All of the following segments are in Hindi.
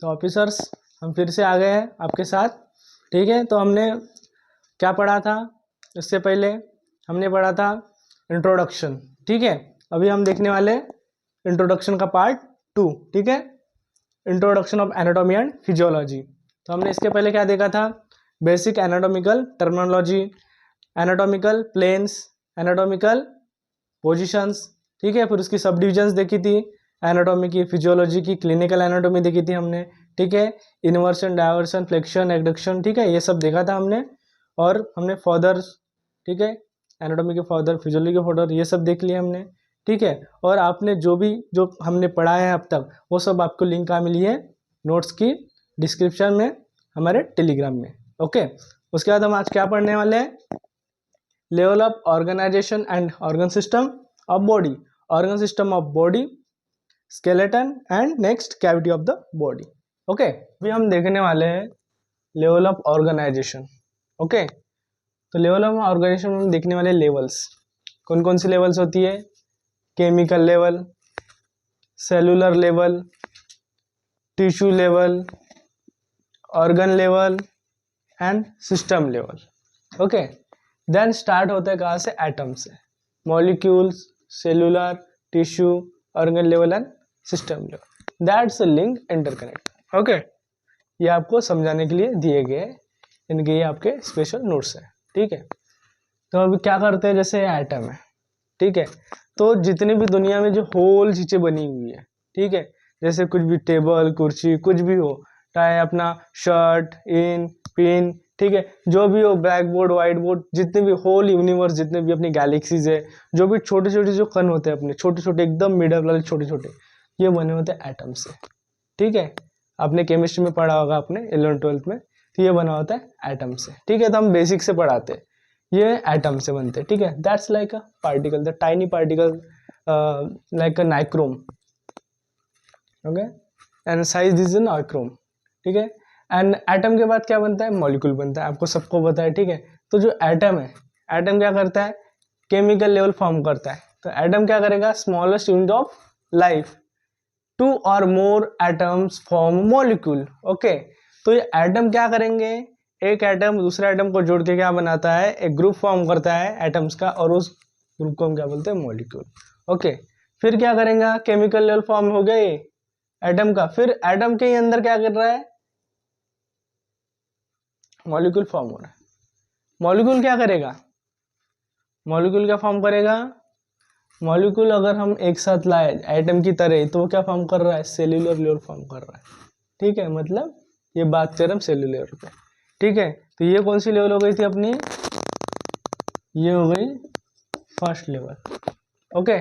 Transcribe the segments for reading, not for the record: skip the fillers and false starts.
तो ऑफिसर्स हम फिर से आ गए हैं आपके साथ। ठीक है, तो हमने क्या पढ़ा था? इससे पहले हमने पढ़ा था इंट्रोडक्शन। ठीक है, अभी हम देखने वाले इंट्रोडक्शन का पार्ट 2। ठीक है, introduction of anatomy and physiology. तो हमने इसके पहले क्या देखा था? Basic anatomical terminology, anatomical planes, anatomical positions. ठीक है, फिर उसकी सब डिविजन्स देखी थी, एनाटॉमी की, फिजियोलॉजी की, क्लिनिकल एनाटॉमी देखी थी हमने। ठीक है, इन्वर्शन, डायवर्सन, फ्लेक्शन, एडक्शन। ठीक है, ये सब देखा था हमने। और हमने फर्दर, ठीक है, एनाटॉमी के फर्दर, फिजियोलॉजी के फर्दर, ये सब देख लिए हमने। ठीक है, और आपने जो हमने पढ़ा है अब तक, वो सब आपको लिंक कहाँ मिली है? नोट्स की डिस्क्रिप्शन में, हमारे टेलीग्राम में। ओके, उसके बाद हम आज क्या पढ़ने वाले हैं? Level of organisation and organ system of body, organ system of body, skeleton and next cavity of the body. Okay, अभी हम देखने वाले हैं लेवल ऑफ ऑर्गेनाइजेशन। ओके, तो लेवल ऑफ ऑर्गेनाइजेशन में हम देखने वाले लेवल्स, कौन कौन सी लेवल्स होती है? Chemical level, cellular level, tissue level, organ level and system level. Okay, then start होता है कहाँ से? एटम से, molecules, cellular, tissue, organ level and system level. That's a link interconnect. Okay, ये आपको समझाने के लिए दिए गए, इनके ये आपके स्पेशल नोट्स हैं। ठीक है, तो अभी क्या करते हैं? जैसे एटम है, ठीक है, तो जितनी भी दुनिया में जो होल चीजें बनी हुई है, ठीक है, जैसे कुछ भी टेबल, कुर्सी, कुछ भी हो, चाहे अपना शर्ट, इन, पिन, ठीक है, जो भी हो, ब्लैक बोर्ड, व्हाइट बोर्ड, जितने भी होल यूनिवर्स, जितने भी अपनी गैलेक्सीज है, जो भी छोटे छोटे जो कण होते हैं अपने, छोटे छोटे एकदम मिडल वाले छोटे छोटे, ये बने होते हैं एटम से। ठीक है, आपने केमिस्ट्री में पढ़ा होगा अपने 11th-12th में, तो ये बना होता है एटम से। ठीक है, तो हम बेसिक से पढ़ाते हैं, ये एटम से बनते हैं। ठीक है, that's like a particle, the tiny particle, like a nichrome. Okay, and size is a nichrome. ठीक है, एंड एटम के बाद क्या बनता है? मॉलिक्यूल बनता है, आपको सबको पता है। ठीक है, तो जो एटम है, एटम क्या करता है? केमिकल लेवल फॉर्म करता है। तो एटम क्या करेगा? Smallest unit of life, 2 or more atoms form molecule। Okay, तो ये एटम क्या करेंगे? एक एटम दूसरे एटम को जोड़ के क्या बनाता है? एक ग्रुप फॉर्म करता है एटम्स का, और उस ग्रुप को हम क्या बोलते हैं? मॉलिक्यूल। ओके, फिर क्या करेंगे? केमिकल लेवल फॉर्म हो गया ये एटम का, फिर एटम के अंदर क्या कर रहा है? मॉलिक्यूल फॉर्म हो रहा है। मॉलिक्यूल क्या करेगा? मॉलिक्यूल क्या फॉर्म करेगा? मॉलिक्यूल अगर हम एक साथ लाए एटम की तरह, तो वो क्या फॉर्म कर रहा है? सेल्यूलर लेवल फॉर्म कर रहा है। ठीक है, मतलब ये बात करें हम सेल्यूलर लेवल पे। ठीक है, तो ये कौन सी लेवल हो गई थी अपनी? ये हो गई फर्स्ट लेवल। ओके,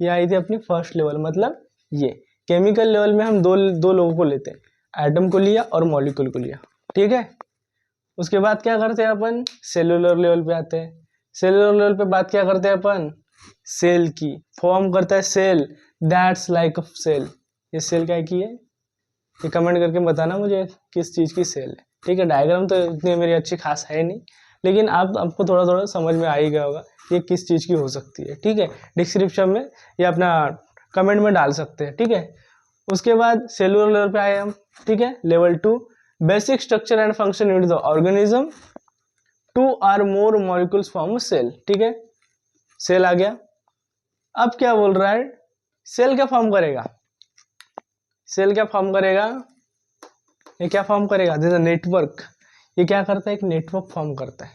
ये आई थी अपनी फर्स्ट लेवल, मतलब ये केमिकल लेवल में हम दो लोगों को लेते हैं, एटम को लिया और मॉलिक्यूल को लिया। ठीक है, उसके बाद क्या करते हैं अपन? सेल्यूलर लेवल पे आते हैं। सेल्यूलर लेवल पे बात क्या करते हैं अपन? सेल की। फॉर्म करता है cell, that's like a cell. ये सेल क्या की है? ये कमेंट करके बताना मुझे किस चीज़ की सेल है। ठीक है, डायग्राम तो इतनी मेरी अच्छी खास है नहीं, लेकिन आपको थोड़ा थोड़ा समझ में आ ही गया होगा ये किस चीज़ की हो सकती है। ठीक है, डिस्क्रिप्शन में या अपना कमेंट में डाल सकते हैं। ठीक है, उसके बाद सेलुलर लेवल पे आए हम। ठीक है, level 2, basic structure and function unit the organism, 2 or more molecules form a cell। ठीक है, सेल आ गया। अब क्या बोल रहा है? सेल क्या फॉर्म करेगा? सेल क्या फॉर्म करेगा? ये क्या फॉर्म करेगा? जैसे नेटवर्क, ये क्या करता है? एक नेटवर्क फॉर्म करता है,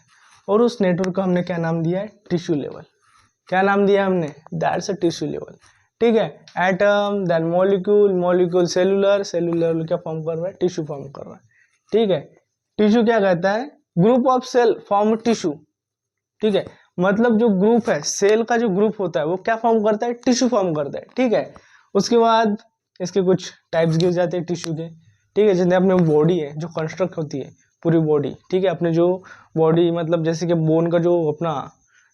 और उस नेटवर्क को हमने क्या नाम दिया है? Tissue level. क्या नाम दिया हमने? That's a tissue level. ठीक है, atom, then molecule, molecule cellular, cellular क्या फॉर्म कर रहा है? टिश्यू फॉर्म कर रहा है। ठीक है, टिश्यू क्या कहता है? Group of cell form tissue. ठीक है, मतलब जो ग्रुप है, सेल का जो ग्रुप होता है, वो क्या फॉर्म करता है? टिश्यू फॉर्म करता है। ठीक है, उसके बाद इसके कुछ टाइप्स गिर जाते हैं टिश्यू के। ठीक है, जितने अपने बॉडी है जो कंस्ट्रक्ट होती है पूरी बॉडी, ठीक है, अपने जो बॉडी मतलब जैसे कि बोन का जो अपना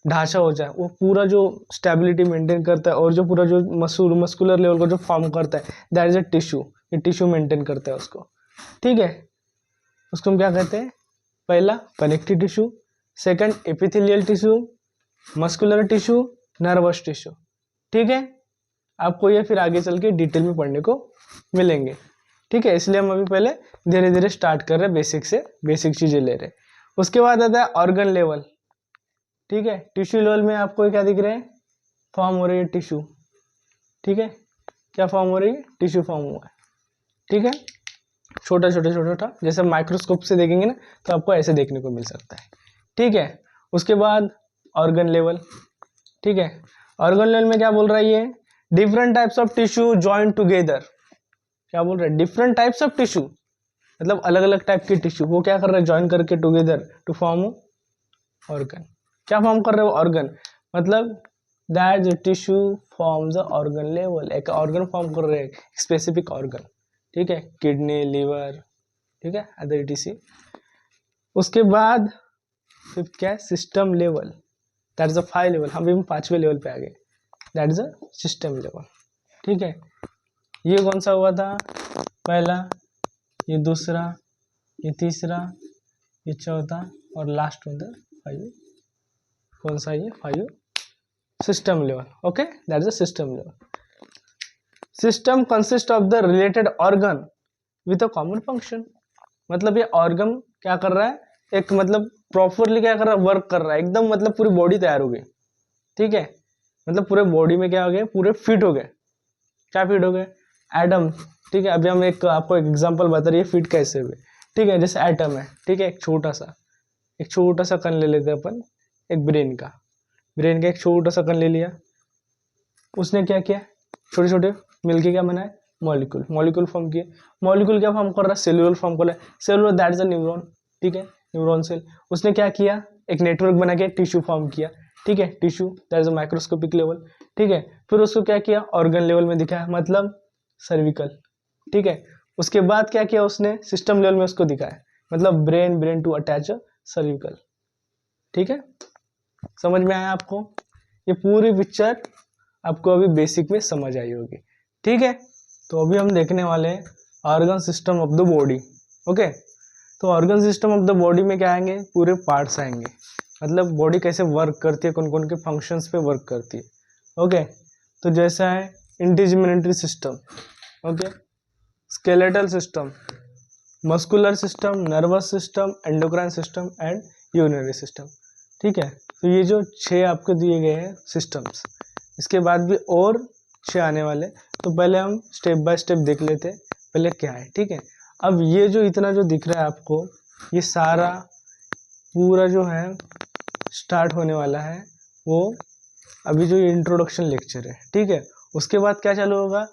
ढांचा हो जाए, वो पूरा जो स्टेबिलिटी मेंटेन करता है, और जो पूरा जो मस्कुलर लेवल का जो फॉर्म करता है, दैट इज अ टिश्यू। ये टिश्यू मेंटेन करता है उसको। ठीक है, उसको हम क्या कहते हैं? पहला connective tissue, second epithelial tissue, muscular tissue, nervous tissue. ठीक है, आपको ये फिर आगे चल के डिटेल में पढ़ने को मिलेंगे। ठीक है, इसलिए हम अभी पहले धीरे धीरे स्टार्ट कर रहे हैं, बेसिक से बेसिक चीजें ले रहे हैं। उसके बाद आता है ऑर्गन लेवल। ठीक है, टिश्यू लेवल में आपको क्या दिख रहे हैं, फॉर्म हो रही है टिश्यू। ठीक है, क्या फॉर्म हो रही है, टिश्यू फॉर्म हुआ है। ठीक है, छोटा छोटा छोटा छोटा, जैसे माइक्रोस्कोप से देखेंगे ना तो आपको ऐसे देखने को मिल सकता है। ठीक है, उसके बाद ऑर्गन लेवल। ठीक है, ऑर्गन लेवल में क्या बोल रहा है ये, different types of tissue join together. क्या बोल रहे हैं, डिफरेंट टाइप्स ऑफ टिश्यू, मतलब अलग अलग टाइप के टिश्यू वो क्या कर रहे हैं, ज्वाइन करके टुगेदर टू फॉर्म ऑर्गन। क्या फॉर्म कर रहे हो, ऑर्गन, मतलब that the tissue forms the organ level, एक ऑर्गन फॉर्म कर रहे हैं, स्पेसिफिक ऑर्गन। ठीक है, किडनी, लिवर, ठीक है, अदर etc। उसके बाद फिफ्थ क्या है, system level, that is a 5 level. हम 5वें लेवल पे आ गए, that is a system level. ठीक है, ये कौन सा हुआ था, पहला, ये दूसरा, ये तीसरा, ये चौथा और लास्ट होता है 5। कौन सा, ये 5 system level. Okay, that is a system level. System consist of the related organ with a common function, मतलब ये ऑर्गन क्या कर रहा है, एक मतलब प्रॉपरली क्या कर रहा है, वर्क कर रहा है एकदम, मतलब पूरी बॉडी तैयार हो गई। ठीक है, मतलब पूरे बॉडी में क्या हो गया, पूरे फिट हो गए। क्या फिट हो गए, एटम। ठीक है, अभी हम आपको एक एग्जांपल बता रही है फिट कैसे हुए। ठीक है, जैसे एटम है, ठीक है, एक छोटा सा कण ले लेते हैं अपन, एक ब्रेन का एक छोटा सा कण ले लिया, उसने क्या किया, छोटे छोटे मिलके क्या बनाए, मॉलिक्यूल फॉर्म किए। मॉलिक्यूल क्या फॉर्म कर रहा है, सेलुलर फॉर्म कर रहा है, cellular that is a neuron. ठीक है, न्यूरॉन सेल, उसने क्या किया, एक नेटवर्क बना के टिश्यू फॉर्म किया। ठीक है, tissue that is a microscopic level. ठीक है, फिर उसको क्या किया, ऑर्गन लेवल में दिखाया, मतलब सर्विकल। ठीक है, उसके बाद क्या किया उसने, सिस्टम लेवल में उसको दिखाया, मतलब brain to attach a cervical. ठीक है, समझ में आया आपको, ये पूरी पिक्चर आपको अभी बेसिक में समझ आई होगी। ठीक है, तो अभी हम देखने वाले हैं organ system of the body. Okay, तो organ system of the body में क्या आएंगे, पूरे पार्ट्स आएंगे, मतलब बॉडी कैसे वर्क करती है, कौन कौन के फंक्शंस पे वर्क करती है। ओके, तो जैसा है integumentary system, okay, skeletal system, muscular system, nervous system, endocrine system and urinary system. ठीक है, तो ये जो 6 आपको दिए गए हैं सिस्टम्स, इसके बाद भी और 6 आने वाले, तो पहले हम स्टेप बाय स्टेप देख लेते हैं पहले क्या है। ठीक है, अब ये जो इतना जो दिख रहा है आपको, ये सारा पूरा जो है स्टार्ट होने वाला है, वो अभी जो इंट्रोडक्शन लेक्चर है। ठीक है, उसके बाद क्या चालू होगा,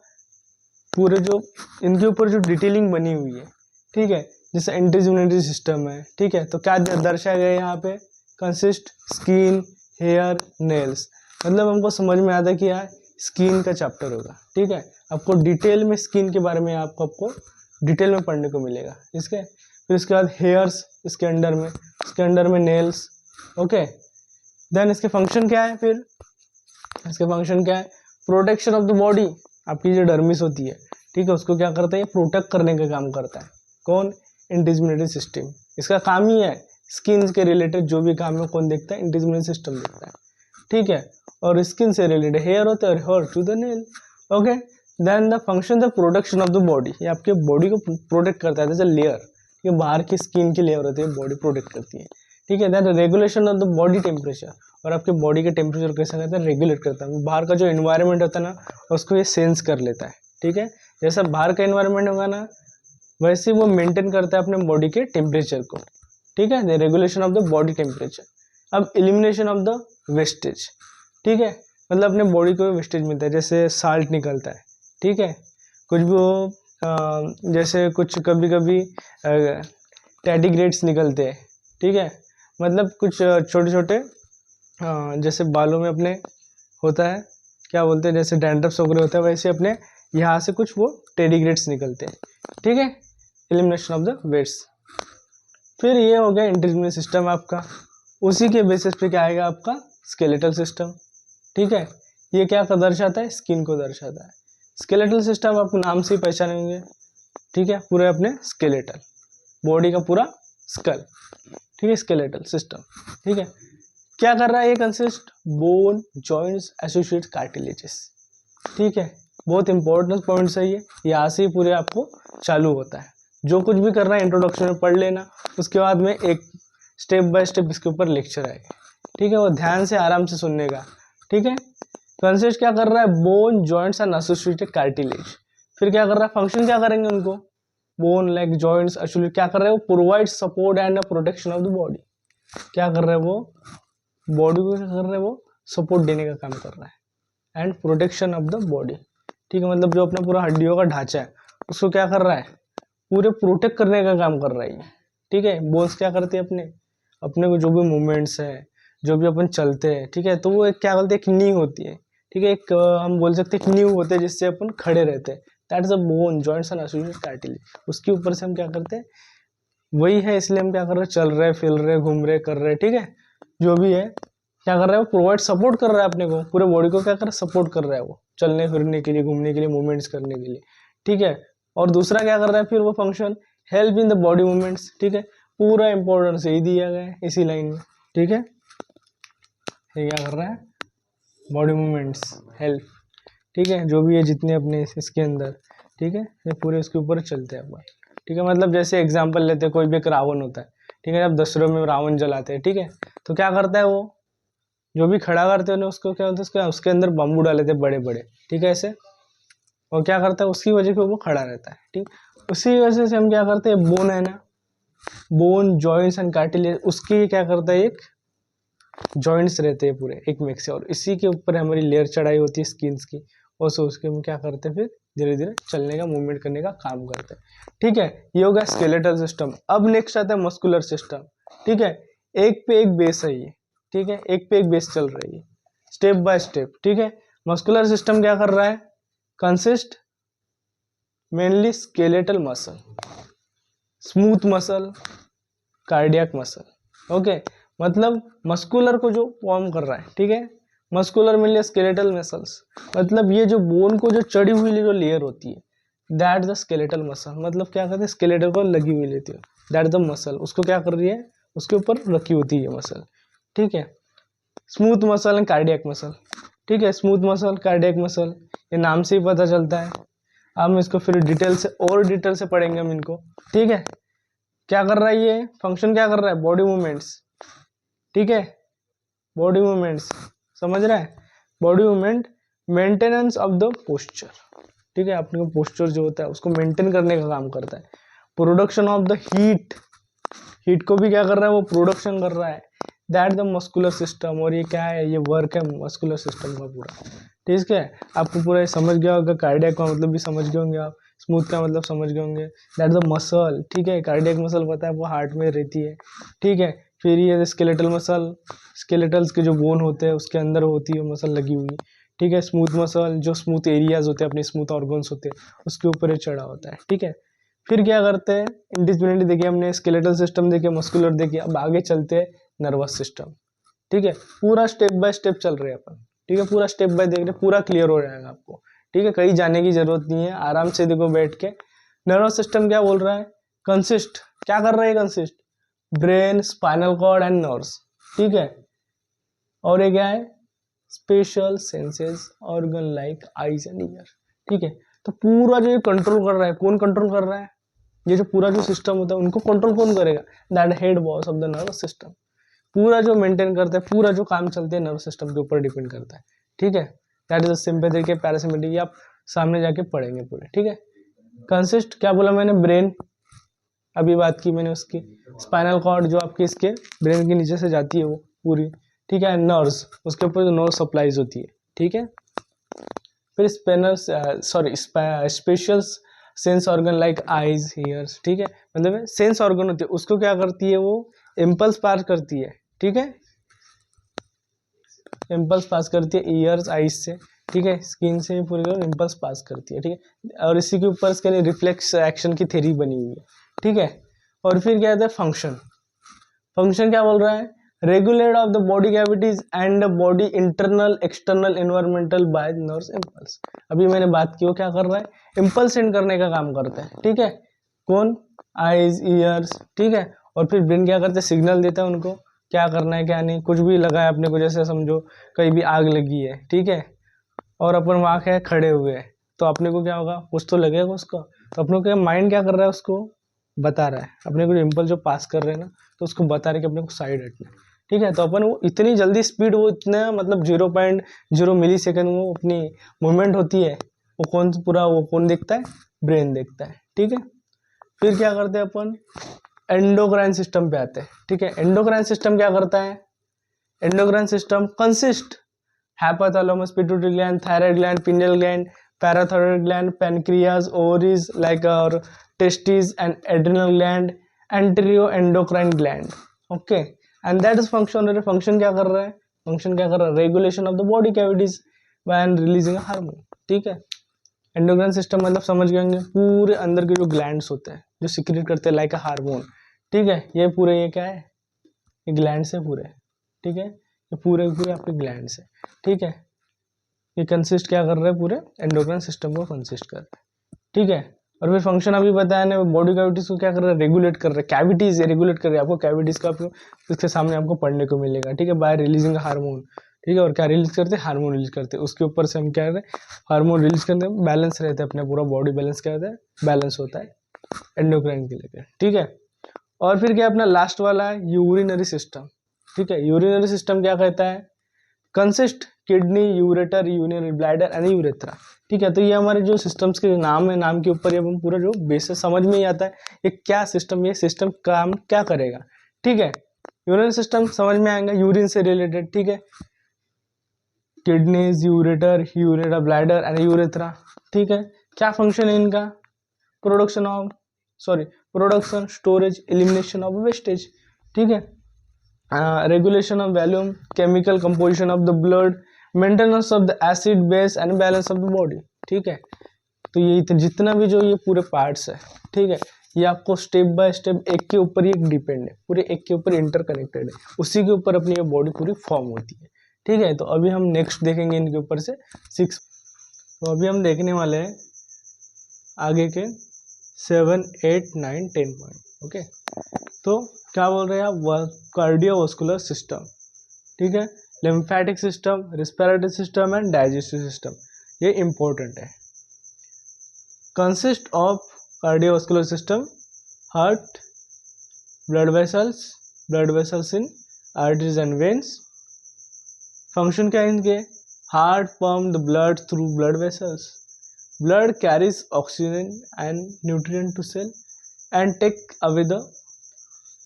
पूरे जो इनके ऊपर जो डिटेलिंग बनी हुई है। ठीक है, जैसे इंटीग्यूमेंट्री सिस्टम है। ठीक है, तो क्या दर्शाया गया है यहाँ पे, कंसिस्ट स्किन, हेयर, नेल्स, मतलब हमको समझ में आता है कि यार स्किन का चैप्टर होगा। ठीक है, आपको डिटेल में स्किन के बारे में आपको डिटेल में पढ़ने को मिलेगा इसके। फिर इसके बाद हेयर्स इसके अंडर में नेल्स। ओके, देन इसके फंक्शन क्या है, फिर इसके फंक्शन क्या है, प्रोटेक्शन ऑफ द बॉडी, आपकी जो डर्मिस होती है। ठीक है, उसको क्या करता है, प्रोटेक्ट करने का काम करता है, कौन, इंटीग्यूमेंट्री सिस्टम। इसका काम ही है स्किन के रिलेटेड जो भी काम है कौन देखता है, इंटीग्यूमेंट्री सिस्टम देखता है। ठीक है, और स्किन से रिलेटेड हेयर होता है, hair to the nail. Okay, then the function the protection of the body, ये आपके बॉडी को प्रोटेक्ट करता है, जैसे लेयर, ये बाहर की स्किन की लेयर होती है, बॉडी प्रोटेक्ट करती है। ठीक है, then regulation of the body temperature, और आपके बॉडी के टेम्परेचर कैसा रहता है, रेगुलेट करता है, बाहर का जो इन्वायरमेंट होता है ना उसको ये सेंस कर लेता है। ठीक है, जैसा बाहर का इन्वायरमेंट होगा ना वैसे वो मेंटेन करता है अपने बॉडी के टेम्परेचर को। ठीक है, the regulation of the body temperature. अब एलिमिनेशन ऑफ द वेस्टेज, ठीक है, मतलब अपने बॉडी को वेस्टेज मिलता है, जैसे साल्ट निकलता है। ठीक है, कुछ भी हो, जैसे कुछ कभी कभी टैडिग्रेड्स निकलते हैं। ठीक है, मतलब कुछ छोटे छोटे जैसे बालों में अपने होता है, क्या बोलते हैं, जैसे डैंड्रफ्स वगैरह होता है, वैसे अपने यहाँ से कुछ वो टेडिग्रेड्स निकलते हैं। ठीक है, एलिमिनेशन ऑफ द वेट्स। फिर ये हो गया इंटीग्यूमेंट्री सिस्टम आपका, उसी के बेसिस पे क्या आएगा आपका स्केलेटल सिस्टम। ठीक है, ये क्या का दर्शाता है, स्किन को दर्शाता है। स्केलेटल सिस्टम आप नाम से ही पहचानेंगे। ठीक है, पूरे अपने स्केलेटल बॉडी का पूरा स्कल। ठीक है, स्केलेटल सिस्टम। ठीक है, क्या कर रहा है, ये consist bone, joints, associate cartilages. ठीक है, बहुत इंपॉर्टेंट पॉइंट्स है ये, यहाँ से ही पूरे आपको चालू होता है। जो कुछ भी करना है इंट्रोडक्शन में पढ़ लेना, उसके बाद में एक स्टेप बाय स्टेप इसके ऊपर लेक्चर आएगा, ठीक है, वो ध्यान से आराम से सुनने का, ठीक है। कंसिस्ट क्या कर रहा है, bone joints and associated cartilage. फिर क्या कर रहा है, फंक्शन क्या करेंगे उनको, बोन लेग जॉइंट्स एक्चुअली क्या कर रहे हैं वो, provide support and protection of the body. क्या कर रहे हैं वो, बॉडी को क्या कर रहे हैं वो, सपोर्ट देने का काम कर रहा है and protection of the body, ठीक है। मतलब जो अपना पूरा हड्डियों का ढांचा है उसको क्या कर रहा है, पूरे प्रोटेक्ट करने का काम कर रहा है, ठीक है। बोन्स क्या करते हैं, अपने को जो भी मूवमेंट्स है, जो भी अपन चलते हैं, ठीक है, तो वो एक क्या बोलते हैं, एक नी होती है, ठीक है, एक हम बोल सकते हैं नींव होते हैं जिससे अपन खड़े रहते हैं, that is a bone joints and associated cartilage. उसके ऊपर से हम क्या करते हैं, वही है, इसलिए हम क्या कर रहे हैं, चल रहे, फिर रहे, घूम रहे, कर रहे, ठीक है। जो भी है क्या कर रहा है वो प्रोवाइड सपोर्ट कर रहा है अपने को, पूरे बॉडी को क्या कर रहा है, सपोर्ट कर रहा है वो, चलने फिरने के लिए, घूमने के लिए, मूवमेंट्स करने के लिए, ठीक है। और दूसरा क्या कर रहा है फिर वो function, help in the body movements, ठीक है। पूरा इंपॉर्टेंस यही दिया गया है इसी लाइन में, ठीक है। ये क्या कर रहा है, बॉडी मूवमेंट्स हेल्प, ठीक है, जो भी है जितने अपने इसके अंदर, ठीक है, ये पूरे इसके ऊपर चलते हैं अपन, ठीक है। मतलब जैसे एग्जांपल लेते हैं, कोई भी एक रावण होता है, ठीक है, जब दशहरा में रावण जलाते हैं, ठीक है, तो क्या करता है वो, जो भी खड़ा करते हैं उसको क्या होता है, उसके अंदर बम्बू डाले थे बड़े बड़े, ठीक है, ऐसे, और क्या करता है उसकी वजह से वो खड़ा रहता है, ठीक। उसी वजह से हम क्या करते हैं, बोन है ना, बोन जॉइंट्स एंड कार्टिलेज, उसकी क्या करता है, एक जॉइंट्स रहते हैं पूरे एक मिक्स से, और इसी के ऊपर हमारी लेयर चढ़ाई होती है स्किन्स की, और सो उसके हम क्या करते हैं, फिर धीरे धीरे चलने का, मूवमेंट करने का काम करते हैं, ठीक है। ये हो गया स्केलेटल सिस्टम। अब नेक्स्ट आता है मस्कुलर सिस्टम, ठीक है। एक पे एक बेस है ये, ठीक है, एक पे एक बेस चल रही है स्टेप बाय स्टेप, ठीक है। मस्कुलर सिस्टम क्या कर रहा है, consist mainly skeletal muscle, smooth muscle, cardiac muscle, okay. मतलब मस्कुलर को जो फॉर्म कर रहा है, ठीक है, मस्कुलर मेनली स्केलेटल मसल्स, मतलब ये जो बोन को जो चढ़ी हुई जो लेयर होती है, दैट द स्केलेटल मसल, मतलब क्या कहते हैं, स्केलेटल को लगी हुई लेती है, दैट द मसल, उसको क्या कर रही है, उसके ऊपर रखी होती है मसल, ठीक है। Smooth muscle and cardiac muscle, ठीक है, स्मूथ मसल, कार्डियक मसल, ये नाम से ही पता चलता है। हम इसको फिर डिटेल से पढ़ेंगे हम इनको, ठीक है। क्या कर रहा है ये फंक्शन, क्या कर रहा है, बॉडी मूवमेंट्स, ठीक है, बॉडी मूवमेंट्स, समझ रहा है, body movement, maintenance of the posture, ठीक है, अपने को पोस्चर जो होता है उसको मेंटेन करने का काम करता है। प्रोडक्शन ऑफ द हीट को भी क्या कर रहा है वो, प्रोडक्शन कर रहा है, दैट द मस्कुलर सिस्टम। और ये क्या है, ये वर्क है मस्कुलर सिस्टम का पूरा, ठीक है। आपको पूरा समझ गया होगा, कार्डियक का मतलब भी समझ गए होंगे आप, स्मूथ का मतलब समझ गए होंगे, दैट द मसल, ठीक है, कार्डियक मसल पता है वो हार्ट में रहती है, ठीक है। फिर ये स्केलेटल मसल, स्केलेटल्स के जो बोन होते हैं उसके अंदर होती है मसल लगी हुई, ठीक है। स्मूथ मसल, जो स्मूथ एरियाज होते हैं, अपने स्मूथ ऑर्गन्स होते हैं उसके ऊपर ये चढ़ा होता है, ठीक है। फिर क्या करते हैं, इंडिपेंडेंटली देखिए हमने, स्केलेटल सिस्टम देखिए, मस्कुलर देखिए, अब आगे चलते हैं नर्वस सिस्टम, ठीक है। पूरा स्टेप बाय स्टेप चल रहे हैं अपन, ठीक है, पूरा स्टेप बाय देख रहे, पूरा क्लियर हो जाएगा आपको, ठीक है, कहीं जाने की जरूरत नहीं है, आराम से देखो बैठ के। नर्वस सिस्टम क्या बोल रहा है, कंसिस्ट, क्या कर रहा है consist, brain, spinal cord and nerves, ठीक है। और ये क्या है, special senses organ like eyes and ear, ठीक है। तो पूरा जो ये कंट्रोल कर रहा है, कौन कंट्रोल कर रहा है, ये जो पूरा जो सिस्टम होता है उनको कंट्रोल कौन करेगा, that head boss of the nervous system. पूरा जो मेंटेन करता है, पूरा जो काम चलते हैं नर्वस सिस्टम के ऊपर डिपेंड करता है, ठीक है। दैट इज सिंपैथेटिक, पैरासिम्पैथेटिक, ये आप सामने जाके पढ़ेंगे पूरे, ठीक है। कंसिस्ट क्या बोला मैंने, ब्रेन, अभी बात की मैंने उसकी, स्पाइनल कॉर्ड जो आपके इसके ब्रेन के नीचे से जाती है वो पूरी, ठीक है, नर्व्स, उसके ऊपर जो नर्व सप्लाईज होती है, ठीक है। फिर special sense organ like eyes, years, ठीक है, मतलब सेंस ऑर्गन होती है, उसको क्या करती है वो, इम्पल्स पास करती है, ठीक है, इम्पल्स पास करती है ईयर्स, आईज से, ठीक है, स्किन से पूरे इम्पल्स पास करती है, ठीक है। और इसी के ऊपर इसके लिए रिफ्लेक्स एक्शन की थ्योरी बनी हुई है, ठीक है। और फिर क्या है फंक्शन, फंक्शन क्या बोल रहा है, regulate of the body cavities and body internal external environmental by nerves impulse. अभी मैंने बात की, वो क्या कर रहा है, इम्पल्स सेंड करने का काम करता है, ठीक है, कौन, आईज, ईयर्स, ठीक है। और फिर ब्रेन क्या करते हैं, सिग्नल देता है उनको क्या करना है क्या नहीं, कुछ भी लगा है अपने को, जैसे समझो कहीं भी आग लगी है, ठीक है, और अपन वहाँ क्या खड़े हुए हैं, तो अपने को क्या होगा, कुछ तो लगेगा उसको। तो अपने को क्या माइंड क्या कर रहा है, उसको बता रहा है, अपने को इम्पल्स जो पास कर रहे हैं ना, तो उसको बता रहे कि अपने को साइड हटना है, ठीक है। तो अपन वो इतनी जल्दी स्पीड, वो इतना मतलब 0.0 मिली सेकेंड वो अपनी मूवमेंट होती है, वो कौन देखता है, ब्रेन देखता है, ठीक है। फिर क्या करते हैं अपन, एंडोक्राइन सिस्टम पे आते हैं, ठीक है। एंडोक्राइन सिस्टम क्या करता है, endocrine system consist hypothalamus, pituitary gland, thyroid gland, pineal gland, parathyroid gland, pancreas, ovaries like our testes and adrenal gland, anteroendocrine gland, okay, and that is function क्या कर रहा है, regulation of the body cavities when releasing hormone, ठीक है। एंडोक्राइन सिस्टम मतलब समझ गए होंगे, पूरे अंदर के जो ग्लैंड्स होते हैं जो सिक्रेट करते हैं लाइक अ हार्मोन, ठीक है। ये पूरे ये क्या है, ये ग्लैंड्स है पूरे, ठीक है, ये पूरे आपके ग्लैंड्स है, ठीक है। ये कंसिस्ट क्या कर रहा है, पूरे एंडोक्राइन सिस्टम को कंसिस्ट कर रहा है, ठीक है। और फिर फंक्शन अभी बताया ना, बॉडी कैविटीज को क्या कर रहा है, रेगुलेट कर रहा है, कैविटीज रेगुलेट कर रही है, आपको कैविटीज का इसके सामने आपको पढ़ने को मिलेगा, ठीक है, बाय रिलीजिंग हार्मोन, ठीक है। और क्या रिलीज करते हैं, हार्मोन रिलीज करते हैं, उसके ऊपर से हम क्या कर रहे हैं, हार्मोन रिलीज करते हैं, बैलेंस रहता है अपना पूरा बॉडी, बैलेंस क्या होता है, बैलेंस होता है एंडोक्राइन के लिए, ठीक है। और फिर क्या अपना लास्ट वाला है यूरिनरी सिस्टम, ठीक है। यूरिनरी सिस्टम क्या कहता है, consist kidney, ureter, urinary bladder and urethra, ठीक है। तो ये हमारे जो सिस्टम्स के नाम है, नाम के ऊपर ये हम पूरा जो बेसिस समझ में ही आता है, ये क्या सिस्टम, ये सिस्टम काम क्या करेगा, ठीक है। यूरिनरी सिस्टम समझ में आएगा, यूरिन से रिलेटेड, ठीक है, kidneys, ureter, ureter bladder and urethra, ठीक है। क्या फंक्शन है इनका, production, storage, elimination of wastage, ठीक है, regulation of volume, chemical composition of the blood, maintenance of the acid base and balance of the body, ठीक है। तो ये जितना भी जो ये पूरे पार्ट्स है, ठीक है, ये आपको स्टेप बाय स्टेप एक के ऊपर ही डिपेंड है, पूरे एक के ऊपर इंटरकनेक्टेड है, उसी के ऊपर अपनी ये बॉडी पूरी फॉर्म होती है, ठीक है। तो अभी हम नेक्स्ट देखेंगे इनके ऊपर से 6। तो अभी हम देखने वाले हैं आगे के 7, 8, 9, 10 पॉइंट, ओके। तो क्या बोल रहे हैं आप, कार्डियोवास्कुलर सिस्टम, ठीक है, lymphatic system, respiratory system and digestive system, ये इंपॉर्टेंट है। Consist of cardiovascular system, heart, blood vessels in arteries and veins. Function क्या है इनके, heart pump the blood through blood vessels, blood carries oxygen and nutrient to cell and take away the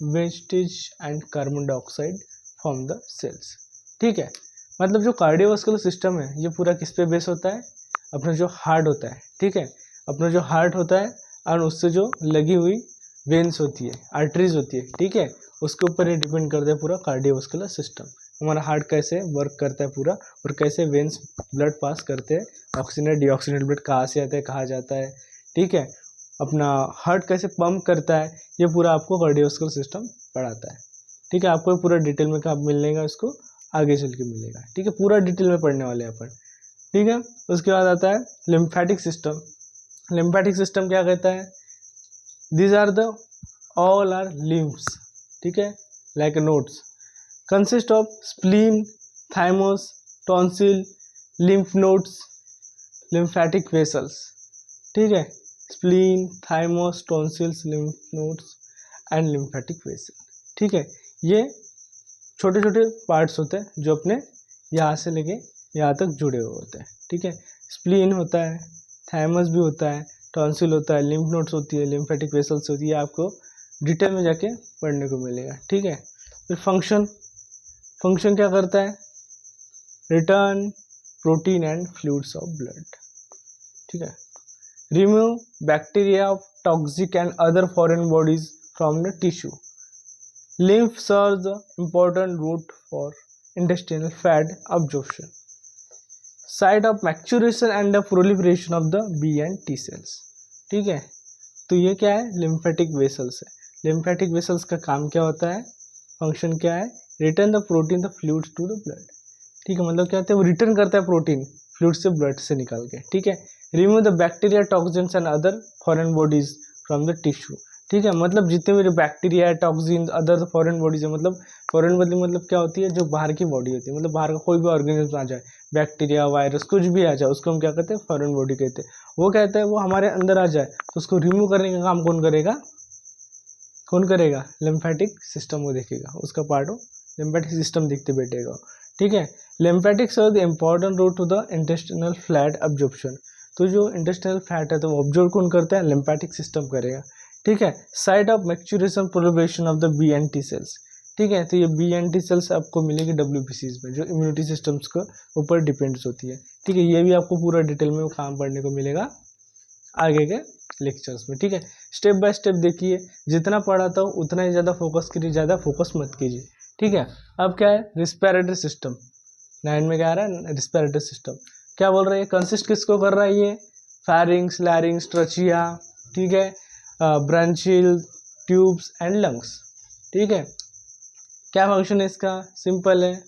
wastage and carbon dioxide from the cells, ठीक है। मतलब जो कार्डियोवास्कुलर सिस्टम है ये पूरा किस पे बेस होता है, अपना जो हार्ट होता है, ठीक है, अपना जो हार्ट होता है और उससे जो लगी हुई वेन्स होती है, आर्टरीज होती है, ठीक है, उसके ऊपर ये डिपेंड करता है पूरा कार्डियोवास्कुलर सिस्टम। हमारा हार्ट कैसे वर्क करता है पूरा, और कैसे वेन्स ब्लड पास करते हैं, ऑक्सीजनेट डीऑक्सीजनेट ब्लड कहाँ से आता है, कहाँ जाता है, ठीक है, अपना हार्ट कैसे पंप करता है, ये पूरा आपको कार्डियोवास्कुलर सिस्टम पढ़ाता है, ठीक है। आपको पूरा डिटेल में कब मिलेगा, इसको आगे चल के मिलेगा, ठीक है, पूरा डिटेल में पढ़ने वाले हैं अपन, ठीक है। उसके बाद आता है लिम्फेटिक सिस्टम। लिम्फेटिक सिस्टम क्या कहता है, these are the all are lymphs, ठीक है, like nodes, consist of spleen, thymus, tonsil, lymph nodes, lymphatic vessels, ठीक है, spleen, thymus, tonsils, lymph nodes and lymphatic vessel, ठीक है। ये छोटे छोटे पार्ट्स होते हैं जो अपने यहाँ से लेके यहाँ तक जुड़े हुए होते हैं, ठीक है। स्प्लीन होता है, थाइमस भी होता है, टॉन्सिल होता है, लिम्फ नोड्स होती है, लिम्फेटिक वेसल्स होती है, आपको डिटेल में जाके पढ़ने को मिलेगा, ठीक है। फिर फंक्शन क्या करता है, return protein and fluids of blood, ठीक है, remove bacteria of toxic and other foreign bodies from the tissue, lymph serves the important route for intestinal fat absorption, site of maturation and the proliferation of the B and T cells, ठीक है। तो ये क्या है, लिम्फेटिक वेसल्स है। लिम्फेटिक वेसल्स का काम क्या होता है, फंक्शन क्या है, return the protein the fluids to the blood, ठीक है, मतलब क्या होता है, वो रिटर्न करता है प्रोटीन फ्लूइड से ब्लड से निकाल के, ठीक है। Remove the bacteria toxins and other foreign bodies from the tissue, ठीक है, मतलब जितने भी बैक्टीरिया है, टॉक्सिन, अदर फॉरेन बॉडीज है, मतलब फॉरेन बॉडी मतलब क्या होती है, जो बाहर की बॉडी होती है, मतलब बाहर का कोई भी ऑर्गेनिज्म आ जाए, बैक्टीरिया वायरस कुछ भी आ जाए उसको हम क्या कहते हैं, फॉरेन बॉडी कहते हैं। वो कहते हैं वो हमारे अंदर आ जाए तो उसको रिमूव करने का काम कौन करेगा, लिम्फेटिक सिस्टम वो देखेगा, उसका पार्ट हो लिम्फेटिक सिस्टम देखते बैठेगा। ठीक है, lymphatics are the important route to the intestinal flat absorption. तो जो इंटेस्टिनल फैट है तो वो ऑब्जर्व कौन करता है, लिम्फेटिक सिस्टम करेगा। ठीक है, site of maturation proliferation of the B and T cells. ठीक है, तो ये बी एन टी सेल्स आपको मिलेगी डब्ल्यूबीसीज में, जो इम्यूनिटी सिस्टम्स के ऊपर डिपेंड्स होती है। ठीक है, ये भी आपको पूरा डिटेल में काम पढ़ने को मिलेगा आगे के लेक्चर्स में। ठीक है, स्टेप बाय स्टेप देखिए, जितना पढ़ाता हूँ उतना ही ज़्यादा फोकस करिए, ज़्यादा फोकस मत कीजिए। ठीक है, अब क्या है, रिस्पिरेटरी सिस्टम 9 में क्या आ रहा है, रिस्पिरेटरी सिस्टम क्या बोल रहा है, कंसिस्ट किसको कर रहा है, ये फैरिंग्स, लैरिंग्स, ट्रचिया, ठीक है, ब्रांचियल, ट्यूब्स एंड लंग्स। ठीक है, क्या फंक्शन है इसका, सिंपल है,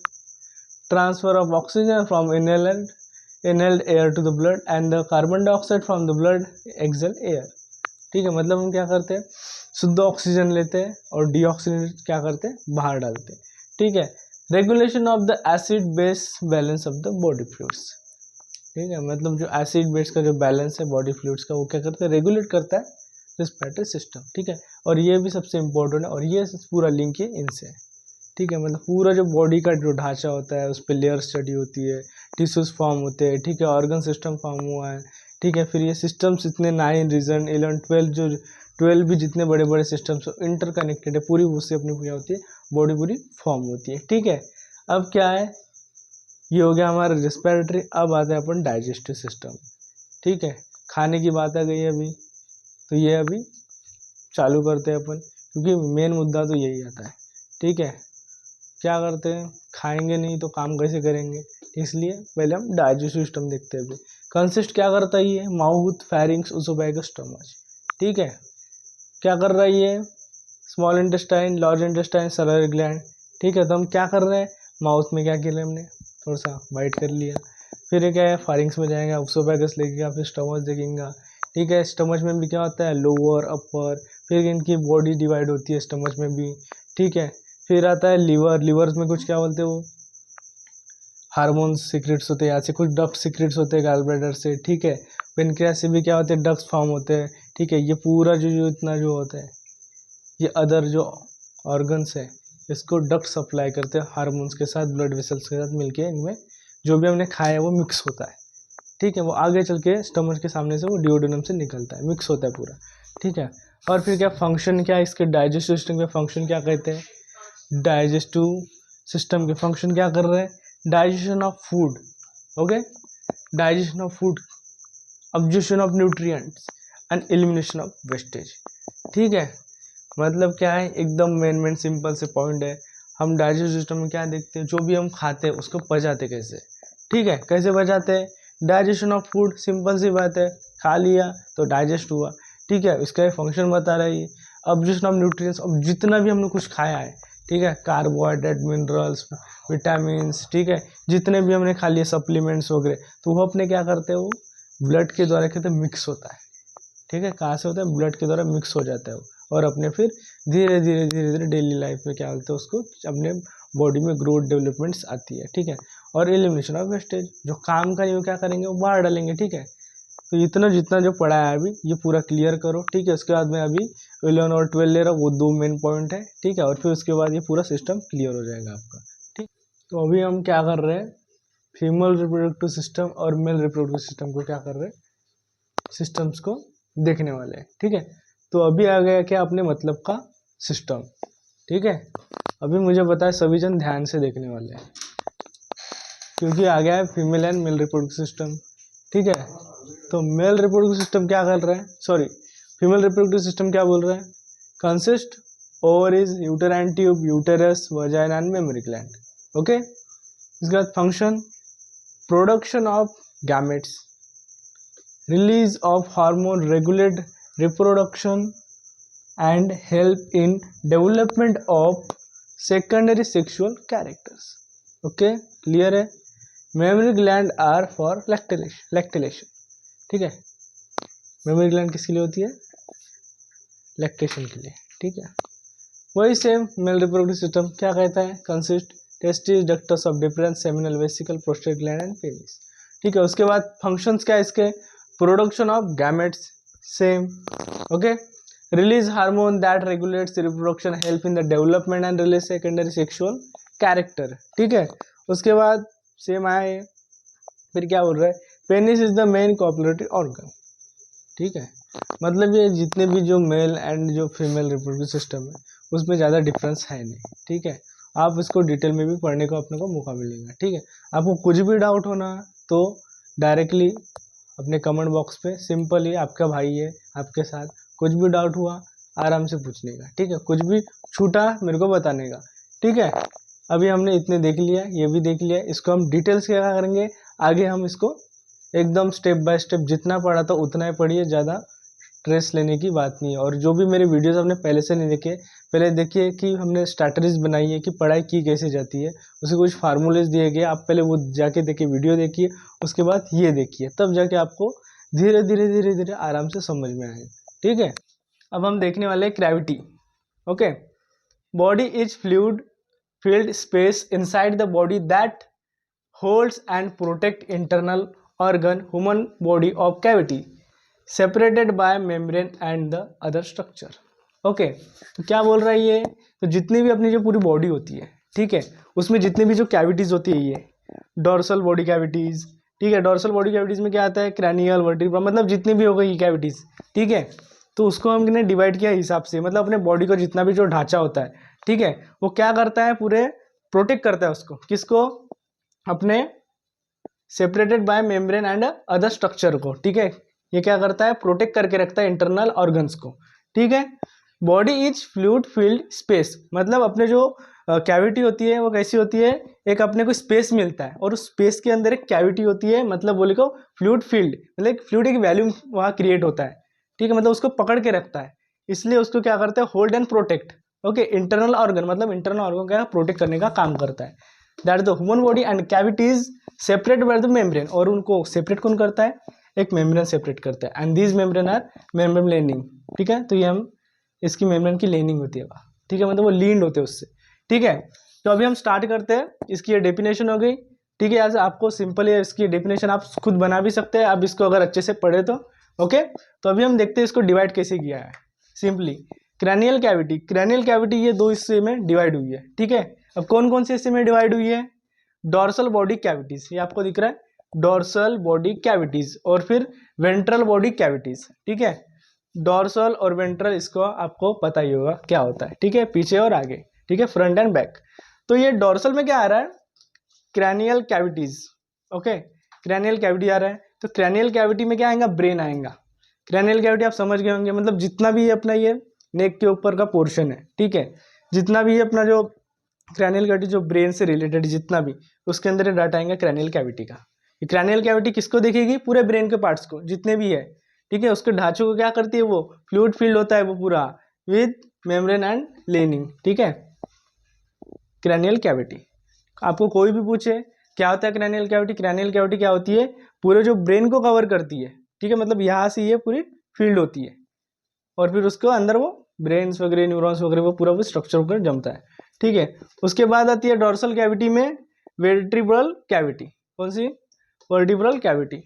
transfer of oxygen from inhaled air to the blood and the carbon dioxide from the blood exhaled air. ठीक है, मतलब हम क्या करते हैं, शुद्ध ऑक्सीजन लेते हैं और डीऑक्सीजनेट क्या करते हैं, बाहर डालते हैं। ठीक है, regulation of the acid base balance of the body fluids. ठीक है, मतलब जो एसिड बेस का जो बैलेंस है बॉडी फ्लूइड्स का वो क्या करता है, रेगुलेट करता है रिस्पिरेटरी सिस्टम। ठीक है, और ये भी सबसे इंपॉर्टेंट है और ये पूरा लिंक है इनसे। ठीक है, मतलब पूरा जो बॉडी का जो ढांचा होता है उस पर लेयर्स स्टडी होती है, टिश्यूज फॉर्म होते हैं। ठीक है, ऑर्गन सिस्टम फॉर्म हुआ है। ठीक है, फिर ये सिस्टम्स इतने 9 रीजन 11 12 जो 12 भी जितने बड़े बड़े सिस्टम्स इंटरकनेक्टेड है, पूरी उससे अपनी क्या होती है, बॉडी पूरी फॉर्म होती है। ठीक है, अब क्या है, ये हो गया हमारा रिस्पिरेटरी। अब आता है अपन डाइजेस्टिव सिस्टम। ठीक है, खाने की बात आ गई अभी, तो ये अभी चालू करते हैं अपन, क्योंकि मेन मुद्दा तो यही आता है। ठीक है, क्या करते हैं, खाएंगे नहीं तो काम कैसे करेंगे, इसलिए पहले हम डाइजेस्टिव सिस्टम देखते हैं। अभी कंसिस्ट क्या करता है, ये माउथ, फेरिंग्स, उसोफेगस, स्टमच। ठीक है, क्या कर रहा है ये, small intestine, large intestine, salivary gland. ठीक है, तो हम क्या कर रहे हैं, माउथ में क्या किया हमने, थोड़ा सा बाइट कर लिया, फिर ये क्या है, फारिंग्स में जाएगा, उसोफेगस लेगा, फिर स्टमच देखेगा। ठीक है, स्टमच में भी क्या होता है, लोअर, अपर, फिर इनकी बॉडी डिवाइड होती है स्टमच में भी। ठीक है, फिर आता है लीवर, लीवर में कुछ क्या बोलते हैं वो हार्मोन्स सीक्रेट्स होते हैं, यहाँ से कुछ डक्ट सीक्रेट्स होते हैं गॉलब्लैडर से। ठीक है, पेनक्रियास से भी क्या होते हैं, डक्ट्स फॉर्म होते हैं। ठीक है, ये पूरा जो इतना जो होता है, ये अदर जो ऑर्गन्स है इसको डक्ट सप्लाई करते हैं हार्मोन्स के साथ, ब्लड वेसल्स के साथ मिलके इनमें जो भी हमने खाया है वो मिक्स होता है। ठीक है, वो आगे चल के स्टमच के सामने से वो डिओडेनम से निकलता है, मिक्स होता है पूरा। ठीक है, और फिर क्या फंक्शन क्या है इसके, डाइजेस्टिव सिस्टम के फंक्शन क्या कहते हैं, डाइजेस्टिव सिस्टम के फंक्शन क्या कर रहे हैं, digestion of food, okay, digestion of food, absorption of nutrients and elimination of wastage. ठीक है, मतलब क्या है, एकदम मेन सिंपल से पॉइंट है। हम डाइजेस्टिव सिस्टम में क्या देखते हैं, जो भी हम खाते हैं उसको पचाते कैसे। ठीक है, कैसे पचाते हैं, डाइजेशन ऑफ फूड, सिंपल सी बात है, खा लिया तो डाइजेस्ट हुआ। ठीक है, इसका फंक्शन बता रहा है। अब्जॉर्प्शन ऑफ न्यूट्रिएंट्स, अब जितना भी हमने कुछ खाया है, ठीक है, कार्बोहाइड्रेट, मिनरल्स, विटामिन्स, ठीक है, जितने भी हमने खा लिए सप्लीमेंट्स वगैरह, तो वो अपने क्या करते हैं, वो ब्लड के द्वारा कहते हैं मिक्स होता है। ठीक है, कहाँ से होता है, ब्लड के द्वारा मिक्स हो जाता है वो, और अपने फिर धीरे धीरे डेली लाइफ में क्या बोलते हैं उसको, अपने बॉडी में ग्रोथ डेवलपमेंट्स आती है। ठीक है, और एलिमिनेशन ऑफ वेस्टेज, जो काम का नहीं वो क्या करेंगे, वो बाहर डालेंगे। ठीक है, तो इतना जितना जो पढ़ा है अभी ये पूरा क्लियर करो। ठीक है, उसके बाद में अभी 11 और 12 ले रहा हूँ, वो 2 मेन पॉइंट है। ठीक है, और फिर उसके बाद ये पूरा सिस्टम क्लियर हो जाएगा आपका। ठीक, तो अभी हम क्या कर रहे हैं, फीमेल रिप्रोडक्टिव सिस्टम और मेल रिप्रोडक्टिव सिस्टम को क्या कर रहे हैं, सिस्टम्स को देखने वाले हैं। ठीक है, तो अभी आ गया क्या अपने मतलब का सिस्टम। ठीक है, अभी मुझे बताए सभी जन ध्यान से देखने वाले हैं, क्योंकि आ गया है female and male reproductive system. ठीक है, तो मेल रिप्रोडक्टिव सिस्टम क्या कर रहा है, सॉरी फीमेल रिप्रोडक्टिव सिस्टम क्या बोल रहा है, consist ovaries, uterine tube, uterus, vagina and mammary gland. Okay, इसके बाद function, production of gametes, release of hormone, regulate reproduction and help in development of secondary sexual characters. Okay, clear है। Mammary gland are for lactation. ठीक है, मेमोरी ग्लैंड किसके लिए होती है, लैक्टेशन के लिए। ठीक है, वही सेम मेल रिप्रोडक्टिव सिस्टम क्या कहता है, consist, testis, ductus of difference, seminal vesicle, prostate gland and penis. ठीक है, उसके बाद फंक्शंस क्या है इसके, production of gametes, same. Okay, release hormone that regulates reproduction, help in the development and release secondary sexual character. ठीक है, उसके बाद सेम आए, फिर क्या बोल रहा है, penis is the main copulatory organ. ठीक है, मतलब ये जितने भी जो मेल एंड जो फीमेल रिप्रोडक्टिव सिस्टम है उसमें ज़्यादा डिफरेंस है नहीं। ठीक है, आप इसको डिटेल में भी पढ़ने का अपने को मौका मिलेगा। ठीक है, आपको कुछ भी डाउट होना तो डायरेक्टली अपने कमेंट बॉक्स पे सिंपल ही, आपका भाई है आपके साथ, कुछ भी डाउट हुआ आराम से पूछने का। ठीक है, कुछ भी छूटा मेरे को बताने का। ठीक है, अभी हमने इतने देख लिया, ये भी देख लिया, इसको हम डिटेल्स क्या करेंगे आगे, हम इसको एकदम स्टेप बाय स्टेप जितना पढ़ा था उतना ही पढ़िए, ज़्यादा स्ट्रेस लेने की बात नहीं है। और जो भी मेरे वीडियोस आपने पहले से नहीं देखे, पहले देखिए कि हमने स्ट्रैटेजीज बनाई है कि पढ़ाई की कैसे जाती है, उसके कुछ फार्मूलेज दिए गए, आप पहले वो जाके देखिए, वीडियो देखिए, उसके बाद ये देखिए, तब जाके आपको धीरे धीरे धीरे धीरे आराम से समझ में आएगा। ठीक है, अब हम देखने वाले हैं gravity. Okay, body is fluid filled space inside the body that holds and protect internal organ human body of cavity separated by membrane and the other structure। Okay, तो क्या बोल रहा है ये, तो जितनी भी अपनी जो पूरी बॉडी होती है, ठीक है, उसमें जितनी भी जो कैविटीज होती है, ये डोर्सल बॉडी कैविटीज। ठीक है, डोर्सल बॉडी कैविटीज में क्या आता है, क्रैनियल, वर्टिब्रल, मतलब जितनी भी हो गई कैविटीज। ठीक है, तो उसको हमने डिवाइड किया हिसाब से, मतलब अपने बॉडी का जितना भी जो ढांचा होता है, ठीक है, वो क्या करता है, पूरे प्रोटेक्ट करता है उसको, किसको, अपने separated by membrane and other structure को। ठीक है, ये क्या करता है, प्रोटेक्ट करके रखता है इंटरनल ऑर्गन्स को। ठीक है, body is fluid filled space, मतलब अपने जो कैविटी होती है वो कैसी होती है, एक अपने को स्पेस मिलता है और उस स्पेस के अंदर एक कैविटी होती है, मतलब बोले को फ्लूइड फील्ड, मतलब फ्लूइड एक वैल्यूम वहाँ क्रिएट होता है। ठीक है, मतलब उसको पकड़ के रखता है, इसलिए उसको क्या करता है, hold and protect. Okay, internal organ, मतलब इंटरनल ऑर्गन का प्रोटेक्ट करने का काम करता है। That the human body and cavities separate by the membrane, और उनको सेपरेट कौन करता है, एक मेम्ब्रेन सेपरेट करता है, and these membrane are membrane lining. ठीक है, तो ये हम इसकी मेम्ब्रेन की लेनिंग होती है। ठीक है, मतलब वो लीन्ड होते हैं उससे। ठीक है, तो अभी हम स्टार्ट करते हैं, इसकी ये डेफिनेशन हो गई। ठीक है, आज आपको सिंपल है, इसकी डेफिनेशन आप खुद बना भी सकते हैं, आप इसको अगर अच्छे से पढ़े तो। ओके, तो अभी हम देखते हैं इसको डिवाइड कैसे किया है। Simply cranial cavity, cranial cavity ये दो हिस्से में डिवाइड हुई है। ठीक है, अब कौन कौन से हिस्से में डिवाइड हुई है, डोर्सल बॉडी कैविटीज, ये आपको दिख रहा है, डोर्सल बॉडी कैविटीज, और फिर वेंट्रल बॉडी कैविटीज। ठीक है, डोर्सल और वेंट्रल इसको आपको पता ही होगा क्या होता है। ठीक है, पीछे और आगे। ठीक है, फ्रंट एंड बैक। तो ये डोर्सल में क्या आ रहा है, cranial cavities. Okay, cranial cavity आ रहा है, तो क्रैनियल कैविटी में क्या आएगा, ब्रेन आएगा। क्रैनियल कैविटी आप समझ गए होंगे, मतलब जितना भी अपना ये नेक के ऊपर का पोर्शन है, ठीक है, जितना भी अपना जो क्रैनियल कैविटी जो ब्रेन से रिलेटेड जितना भी, उसके अंदर डाटा आएगा क्रैनियल कैविटी का। ये क्रैनियल कैविटी किसको देखेगी, पूरे ब्रेन के पार्ट्स को जितने भी है। ठीक है, उसके ढांचे को क्या करती है, वो फ्लूइड फील्ड होता है वो पूरा, विद मेम्ब्रेन एंड लेनिंग। ठीक है, क्रैनियल कैविटी, आपको कोई भी पूछे क्या होता है क्रैनियल कैविटी, क्रैनियल कैविटी क्या होती है, पूरे जो ब्रेन को कवर करती है। ठीक है, मतलब यहाँ से ये पूरी फील्ड होती है, और फिर उसको अंदर वो ब्रेन्स वगैरह, न्यूरॉन्स वगैरह, वो पूरा वो स्ट्रक्चर होकर जमता है। ठीक है, उसके बाद आती है डोर्सल कैविटी में वर्टिब्रल कैविटी। कौन सी, वर्टिब्रल कैविटी।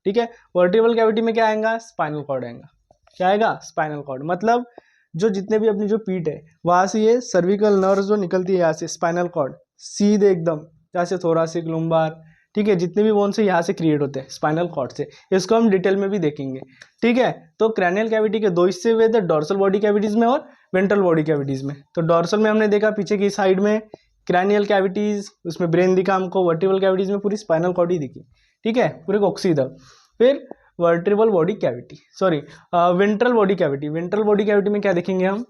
ठीक है, वर्टिब्रल कैविटी में क्या आएगा, स्पाइनल कॉर्ड आएगा। क्या आएगा, स्पाइनल कॉर्ड, मतलब जो जितने भी अपनी जो पीठ है वहां से ये सर्विकल नर्व जो निकलती है यहाँ से, स्पाइनल कॉर्ड सीधे एकदम जहाँ से थोरासिक, लुम्बार, ठीक है, जितने भी बोन्स है यहाँ से क्रिएट होते हैं स्पाइनल कॉर्ड से, इसको हम डिटेल में भी देखेंगे। ठीक है, तो क्रैनियल कैविटी के दो हिस्से हुए थे, डोर्सल बॉडी कैविटीज में और वेंट्रल बॉडी कैविटीज में। तो डोर्सल में हमने देखा पीछे की साइड में क्रैनियल कैविटीज, उसमें ब्रेन दिखा हमको, वर्टिब्रल कैविटीज में पूरी स्पाइनल कॉर्ड ही दिखी। ठीक है, पूरे कोक्सीदा। फिर vertebral body cavity, sorry ventral body cavity, ventral body cavity में क्या देखेंगे हम,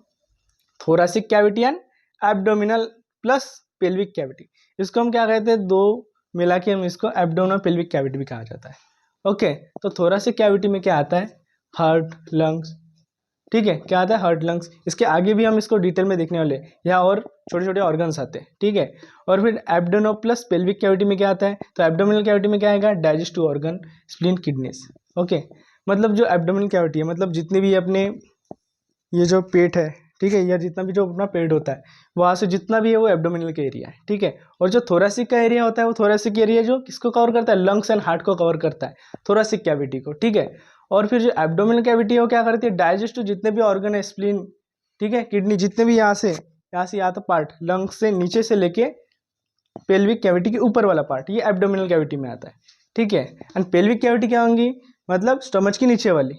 thoracic cavity and abdominal plus pelvic cavity. इसको हम क्या कहते हैं, दो मिला के हम इसको एब्डोमिनल पेल्विक कैविटी भी कहा जाता है। ओके, तो थोरासिक कैविटी में क्या आता है, हार्ट, लंग्स। ठीक है, क्या आता है, हार्ट, लंग्स। इसके आगे भी हम इसको डिटेल में देखने वाले, यहाँ और छोटे छोटे ऑर्गन्स आते हैं। ठीक है, और फिर एब्डोमिनल प्लस पेल्विक कैविटी में क्या आता है, तो एब्डोमिनल कैविटी में क्या आएगा, digestive organ, spleen, kidneys. Okay, मतलब जो एब्डोमिनल कैविटी है, मतलब जितने भी अपने ये जो पेट है, ठीक है, या जितना भी जो अपना पेट होता है वहाँ से जितना भी है वो एब्डोमिनल का एरिया है, ठीक है। और जो थोरेसिक का एरिया होता है वो थोरेसिक एरिया जो किसको कवर करता है, लंग्स एंड हार्ट को कवर करता है, थोरेसिक कैविटी को, ठीक है। और फिर जो एब्डोमिनल कैविटी है वो क्या करती है, डाइजेस्ट जितने भी ऑर्गन है, स्प्लीन, ठीक है, किडनी, जितने भी यहाँ से यहाँ तो पार्ट लंग्स से नीचे से लेके पेल्विक कैविटी के ऊपर वाला पार्ट, ये एब्डोमिनल कैविटी में आता है, ठीक है। एंड पेल्विक कैविटी क्या होंगी, मतलब स्टमच की नीचे वाली,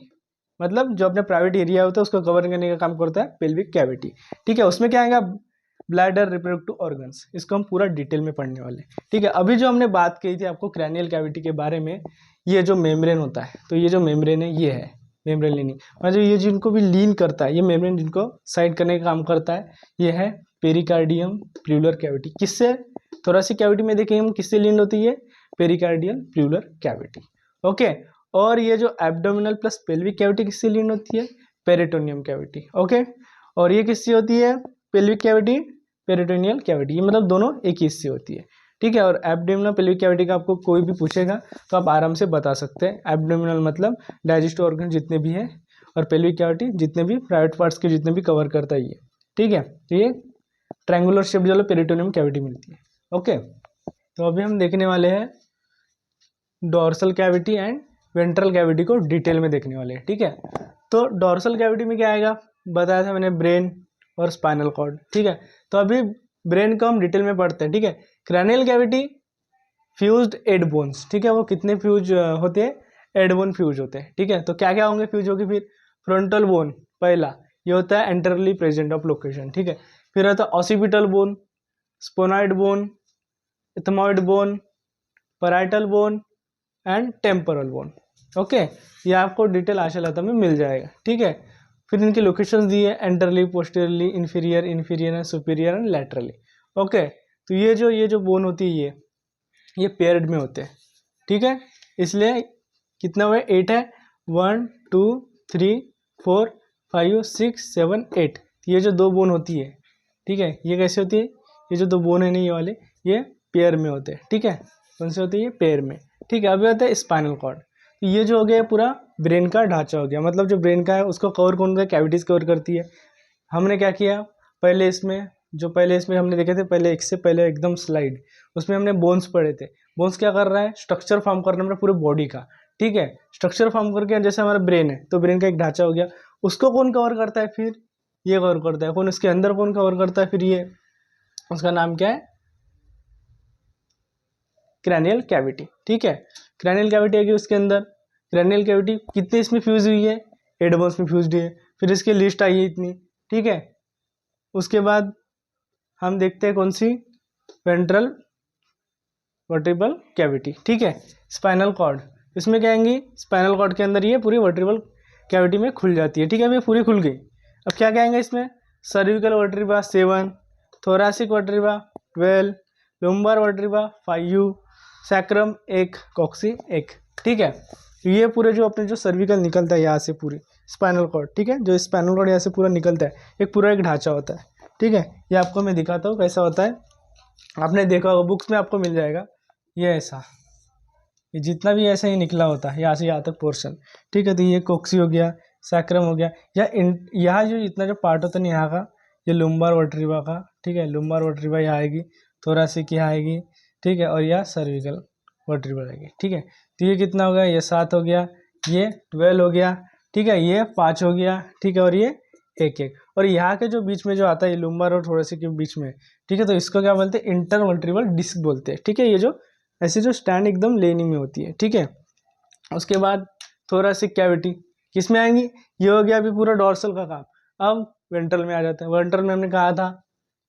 मतलब जो अपने प्राइवेट एरिया होता है उसको कवर करने का काम करता है पेल्विक कैविटी, ठीक है। उसमें क्या आएगा, ब्लैडर, रिप्रोडक्टिव ऑर्गन्स, इसको हम पूरा डिटेल में पढ़ने वाले, ठीक है। अभी जो हमने बात की थी आपको क्रैनियल कैविटी के बारे में, ये जो मेम्ब्रेन होता है, तो ये जो मेम्ब्रेन है ये है मेम्ब्रेन लीनिंग, मतलब ये जिनको भी लीन करता है, ये मेम्ब्रेन जिनको साइड करने का काम करता है, ये है पेरिकार्डियम प्लूरल कैविटी। किससे, थोरेसिक कैविटी में देखेंगे हम किससे लीन होती है, पेरिकार्डियल प्लूरल कैविटी, ओके। और ये जो एब्डोमिनल प्लस पेल्विक कैविटी किससे लीन होती है, पेरिटोनियम कैविटी, ओके। और ये किससे होती है, पेल्विक कैविटी, पेरिटोनियल कैविटी, ये मतलब दोनों एक ही हिस्से होती है, ठीक है। और एब्डोमिनल पेल्विक कैविटी का आपको कोई भी पूछेगा तो आप आराम से बता सकते हैं। एब्डोमिनल मतलब डाइजेस्टिव ऑर्गन जितने भी हैं, और पेल्विक कैविटी जितने भी प्राइवेट पार्ट्स के जितने भी कवर करता है ये, ठीक है। तो ये ट्रायंगुलर शेप जो पेरिटोनियम कैविटी मिलती है, ओके। तो अभी हम देखने वाले हैं dorsal cavity and ventral cavity को डिटेल में देखने वाले हैं, ठीक है। तो डोर्सल कैविटी में क्या आएगा, बताया था मैंने, ब्रेन और स्पाइनल कॉर्ड, ठीक है। तो अभी ब्रेन को हम डिटेल में पढ़ते हैं, ठीक है। Cranial cavity fused add bones, ठीक है, वो कितने फ्यूज होते हैं, एड बोन फ्यूज होते हैं, ठीक है। तो क्या क्या होंगे फ्यूज होगी, फिर फ्रंटल बोन पहला, ये होता है एंटरली प्रेजेंट ऑफ लोकेशन, ठीक है। फिर आता है occipital bone, sphenoid bone, ethmoid bone, parietal bone and temporal bone, okay. ये आपको डिटेल आशा लता में मिल जाएगा, ठीक है। फिर इनकी लोकेशंस दी है, anteriorly, posteriorly, inferior, inferior, superior and laterally, okay. तो ये जो बोन होती है ये पेयर्ड में होते हैं, ठीक है। इसलिए कितना हुआ, 8 है, 1 2 3 4 5 6 7 8, ये जो दो बोन होती है, ठीक है, ये कैसे होती है, ये जो दो बोन है ना ये वाले, ये पेयर में होते हैं, ठीक है। कौन से होते हैं, ये पेयर में, ठीक है। अभी आता है स्पाइनल कॉर्ड, तो ये जो हो गया पूरा ब्रेन का ढांचा हो गया, मतलब जो ब्रेन का है उसको कवर कौन करता है, कैविटीज कवर करती है। हमने क्या किया, पहले इसमें हमने देखे थे, पहले एक से पहले एकदम स्लाइड, उसमें हमने बोन्स पढ़े थे। बोन्स क्या कर रहा है, स्ट्रक्चर फॉर्म कर रहा है पूरे बॉडी का, ठीक है। स्ट्रक्चर फॉर्म करके जैसे हमारा ब्रेन है, तो ब्रेन का एक ढांचा हो गया, उसको कौन कवर करता है, फिर ये कवर करता है, कौन उसके अंदर कौन कवर करता है, फिर ये, उसका नाम क्या है, क्रैनियल कैविटी, ठीक है। क्रैनियल कैविटी है कि उसके अंदर, क्रैनियल कैविटी कितने इसमें फ्यूज हुई है, 8 बोन्स में फ्यूज्ड है। फिर इसकी लिस्ट आई है इतनी, ठीक है। उसके बाद हम देखते हैं कौन सी, वेंट्रल वर्टिब्रल कैविटी, ठीक है। स्पाइनल कॉर्ड, इसमें क्या आएंगी, स्पाइनल कॉर्ड के अंदर ये पूरी वर्टिब्रल कैविटी में खुल जाती है, ठीक है। अभी पूरी खुल गई। अब क्या क्या आएंगे इसमें, cervical vertebra 7, thoracic vertebra 12, lumbar vertebra 5, sacrum 1, coccyx 1, ठीक है। ये पूरे जो अपने जो सर्विकल निकलता है यहाँ से पूरी स्पाइनल कॉर्ड, ठीक है, जो स्पाइनल कॉर्ड यहाँ से पूरा निकलता है, एक पूरा एक ढांचा होता है, ठीक है। ये आपको मैं दिखाता हूँ कैसा होता है, आपने देखा होगा बुक्स में आपको मिल जाएगा, ये ऐसा, ये जितना भी ऐसा ही निकला होता है यहाँ से यहाँ तक पोर्शन, ठीक है। तो ये कोक्सी हो गया, सैक्रम हो गया, या यहाँ जो जितना जो पार्ट होता है ना यहाँ का, ये लुम्बार वर्टिब्रा का, ठीक है, लुम्बार वर्टिब्रा यहाँ आएगी, थोरैसिक यहाँ आएगी, ठीक है, और यह सर्विकल वर्टिब्रा आएगी, ठीक है। तो ये कितना हो गया, ये 7 हो गया, ये 12 हो गया, ठीक है, ये 5 हो गया, ठीक है, और ये 1 और यहाँ के जो बीच में जो आता है लुम्बार और थोरैसिक के बीच में, ठीक है, तो इसको क्या बोलते हैं, इंटरवर्टिब्रल डिस्क बोलते हैं, ठीक है। ये जो ऐसे जो स्टैंड एकदम लेनी में होती है, ठीक है। उसके बाद थोरैसिक कैविटी किस में आएंगी, ये हो गया अभी पूरा डोर्सल का काम। अब वेंट्रल में आ जाता है, वेंट्रल में हमने कहा था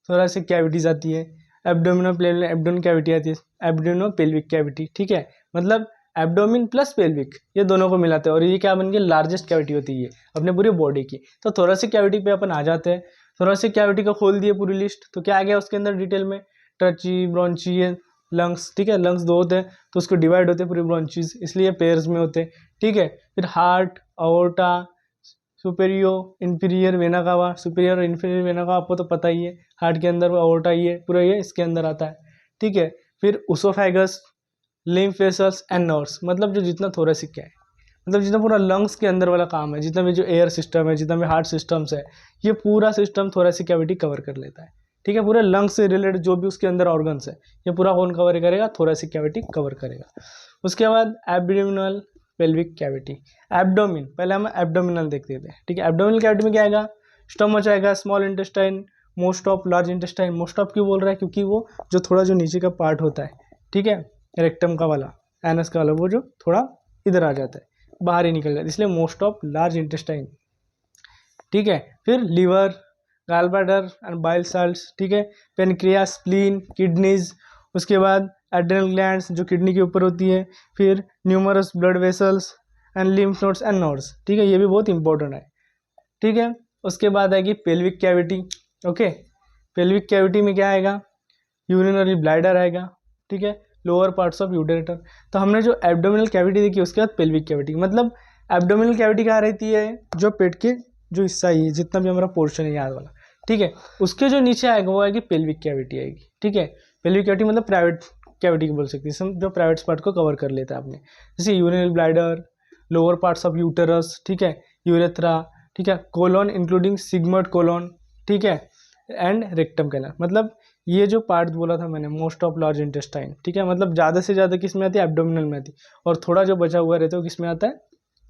थोरैसिक कैविटीज आती है, एब्डोमिनल कैविटी आती है, एब्डोमिनो पेल्विक कैविटी, ठीक है, मतलब एब्डोमिन प्लस पेल्विक ये दोनों को मिलाते हैं, और ये क्या बन गई, लार्जेस्ट कैविटी होती है अपने पूरी बॉडी की। तो थोरैसिक कैविटी पे अपन आ जाते हैं, थोरैसिक कैविटी को खोल दिए पूरी लिस्ट, तो क्या आ गया उसके अंदर डिटेल में, ट्रची, ब्रोंची, लंग्स, ठीक है, लंग्स 2 होते हैं तो उसको डिवाइड होते हैं पूरी ब्रोंचीज, इसलिए पेयर्स में होते हैं, ठीक है। फिर heart, aorta, superior inferior vena cava, superior और इंफीरियर वेना कावा आपको तो पता ही है, हार्ट के अंदर अओर्टा ये पूरा ये इसके अंदर आता है, ठीक है। फिर उसोफेगस, लिम्फ वेसल्स एंड नर्व्स, मतलब जो जितना थोरैसिक का है, मतलब जितना पूरा लंग्स के अंदर वाला काम है, जितना भी जो एयर सिस्टम है, जितना भी हार्ट सिस्टम्स है, ये पूरा सिस्टम थोरेसिक कैविटी कवर कर लेता है। ठीक है, पूरे लंग्स से रिलेटेड जो भी उसके अंदर ऑर्गन्स है, ये पूरा कौन कवर करेगा? थोरेसिक कैविटी कवर करेगा। उसके बाद एब्डोमिनल पेल्विक कैविटी। एब्डोमिन, पहले हम एब्डोमिनल देखते थे। ठीक है, एब्डोमिनल कैविटी में क्या आएगा? स्टमच आएगा, small intestine, most of large intestine. Most of क्यों बोल रहा है? क्योंकि वो जो थोड़ा जो नीचे का पार्ट होता है, ठीक है, रेक्टम का वाला, एनस का वाला, वो जो थोड़ा इधर आ जाता है, बाहर ही निकल जाता है, इसलिए मोस्ट ऑफ लार्ज इंटेस्टाइन। ठीक है, फिर liver, gall bladder and bile salts. ठीक है, पेनक्रियास, स्प्लीन, किडनीज। उसके बाद एड्रेनल ग्लैंड्स जो किडनी के ऊपर होती है। फिर numerous blood vessels and lymph nodes end nodes. ठीक है, ये भी बहुत इंपॉर्टेंट है। ठीक है, उसके बाद आएगी pelvic cavity. Okay, pelvic cavity में क्या आएगा? यूरिनरी ब्लैडर आएगा। ठीक है, लोअर पार्ट्स ऑफ यूरेटर। तो हमने जो एब्डोमिनल कैविटी देखी, उसके बाद पेल्विक कैविटी। मतलब एब्डोमिनल कैविटी कहाँ रहती है? जो पेट के जो हिस्सा ही है, जितना भी हमारा पोर्शन है याद वाला, ठीक है, उसके जो नीचे आएगा वो आएगी पेल्विक कैविटी आएगी। ठीक है, पेल्विक कैविटी मतलब प्राइवेट कैविटी बोल सकते हैं, जो प्राइवेट पार्ट को कवर कर लेता है आपने, जैसे urinary bladder, lower parts of uterus, ठीक है, यूरेथ्रा, ठीक है, कोलोन इंक्लूडिंग सिग्मोइड कोलोन, ठीक है, एंड रेक्टम कैनाल। मतलब ये जो पार्ट बोला था मैंने, मोस्ट ऑफ लार्ज इंटेस्टाइन, ठीक है, मतलब ज़्यादा से ज़्यादा किस में आती है? एब्डोमिनल में आती है, और थोड़ा जो बचा हुआ रहता है वो किस में आता है?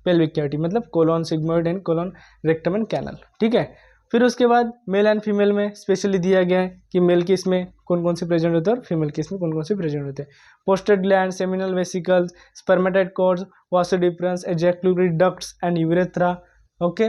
पेल्विक कैविटी, मतलब colon, sigmoid and colon, rectum and canal. ठीक है, फिर उसके बाद मेल एंड फीमेल में स्पेशली दिया गया है कि मेल के इसमें कौन कौन से प्रेजेंट होते हैं और फीमेल के इसमें कौन कौन से प्रेजेंट होते हैं। Prostate gland, seminal vesicles, spermatic cords, vas deferens, ejaculatory ducts and urethra. Okay,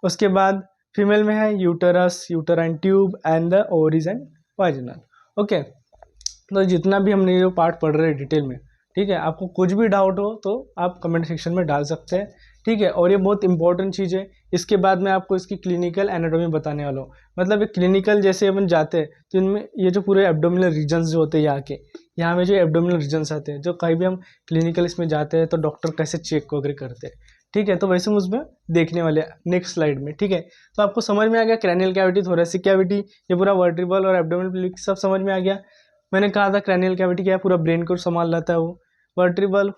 उसके बाद फीमेल में है uterus, uterine tube and the ovaries and vaginal. Okay, तो जितना भी हमने ये पार्ट पढ़ रहे हैं डिटेल में, ठीक है, आपको कुछ भी डाउट हो तो आप कमेंट सेक्शन में डाल सकते हैं। ठीक है, और ये बहुत इंपॉर्टेंट चीज़ है। इसके बाद मैं आपको इसकी क्लिनिकल एनाटॉमी बताने वाला हूँ। मतलब ये क्लिनिकल जैसे अपन जाते हैं तो इनमें ये जो पूरे एब्डोमिनल रीजन्स जो होते हैं यहाँ में जो एब्डोमिनल रीजन्स आते हैं, जो कहीं भी हम क्लिनिकल इसमें जाते हैं तो डॉक्टर कैसे चेक वगैरह करते हैं। ठीक है, तो वैसे हम उसमें देखने वाले नेक्स्ट स्लाइड में। ठीक है, तो आपको समझ में आ गया क्रैनियल कैविटी, थोरेसिक कैविटी, ये पूरा वर्टिब्रल और एब्डोमिनल सब समझ में आ गया। मैंने कहा था क्रैनियल कैविटी क्या है? पूरा ब्रेन को संभाल लाता है वो। वर्टिब्रल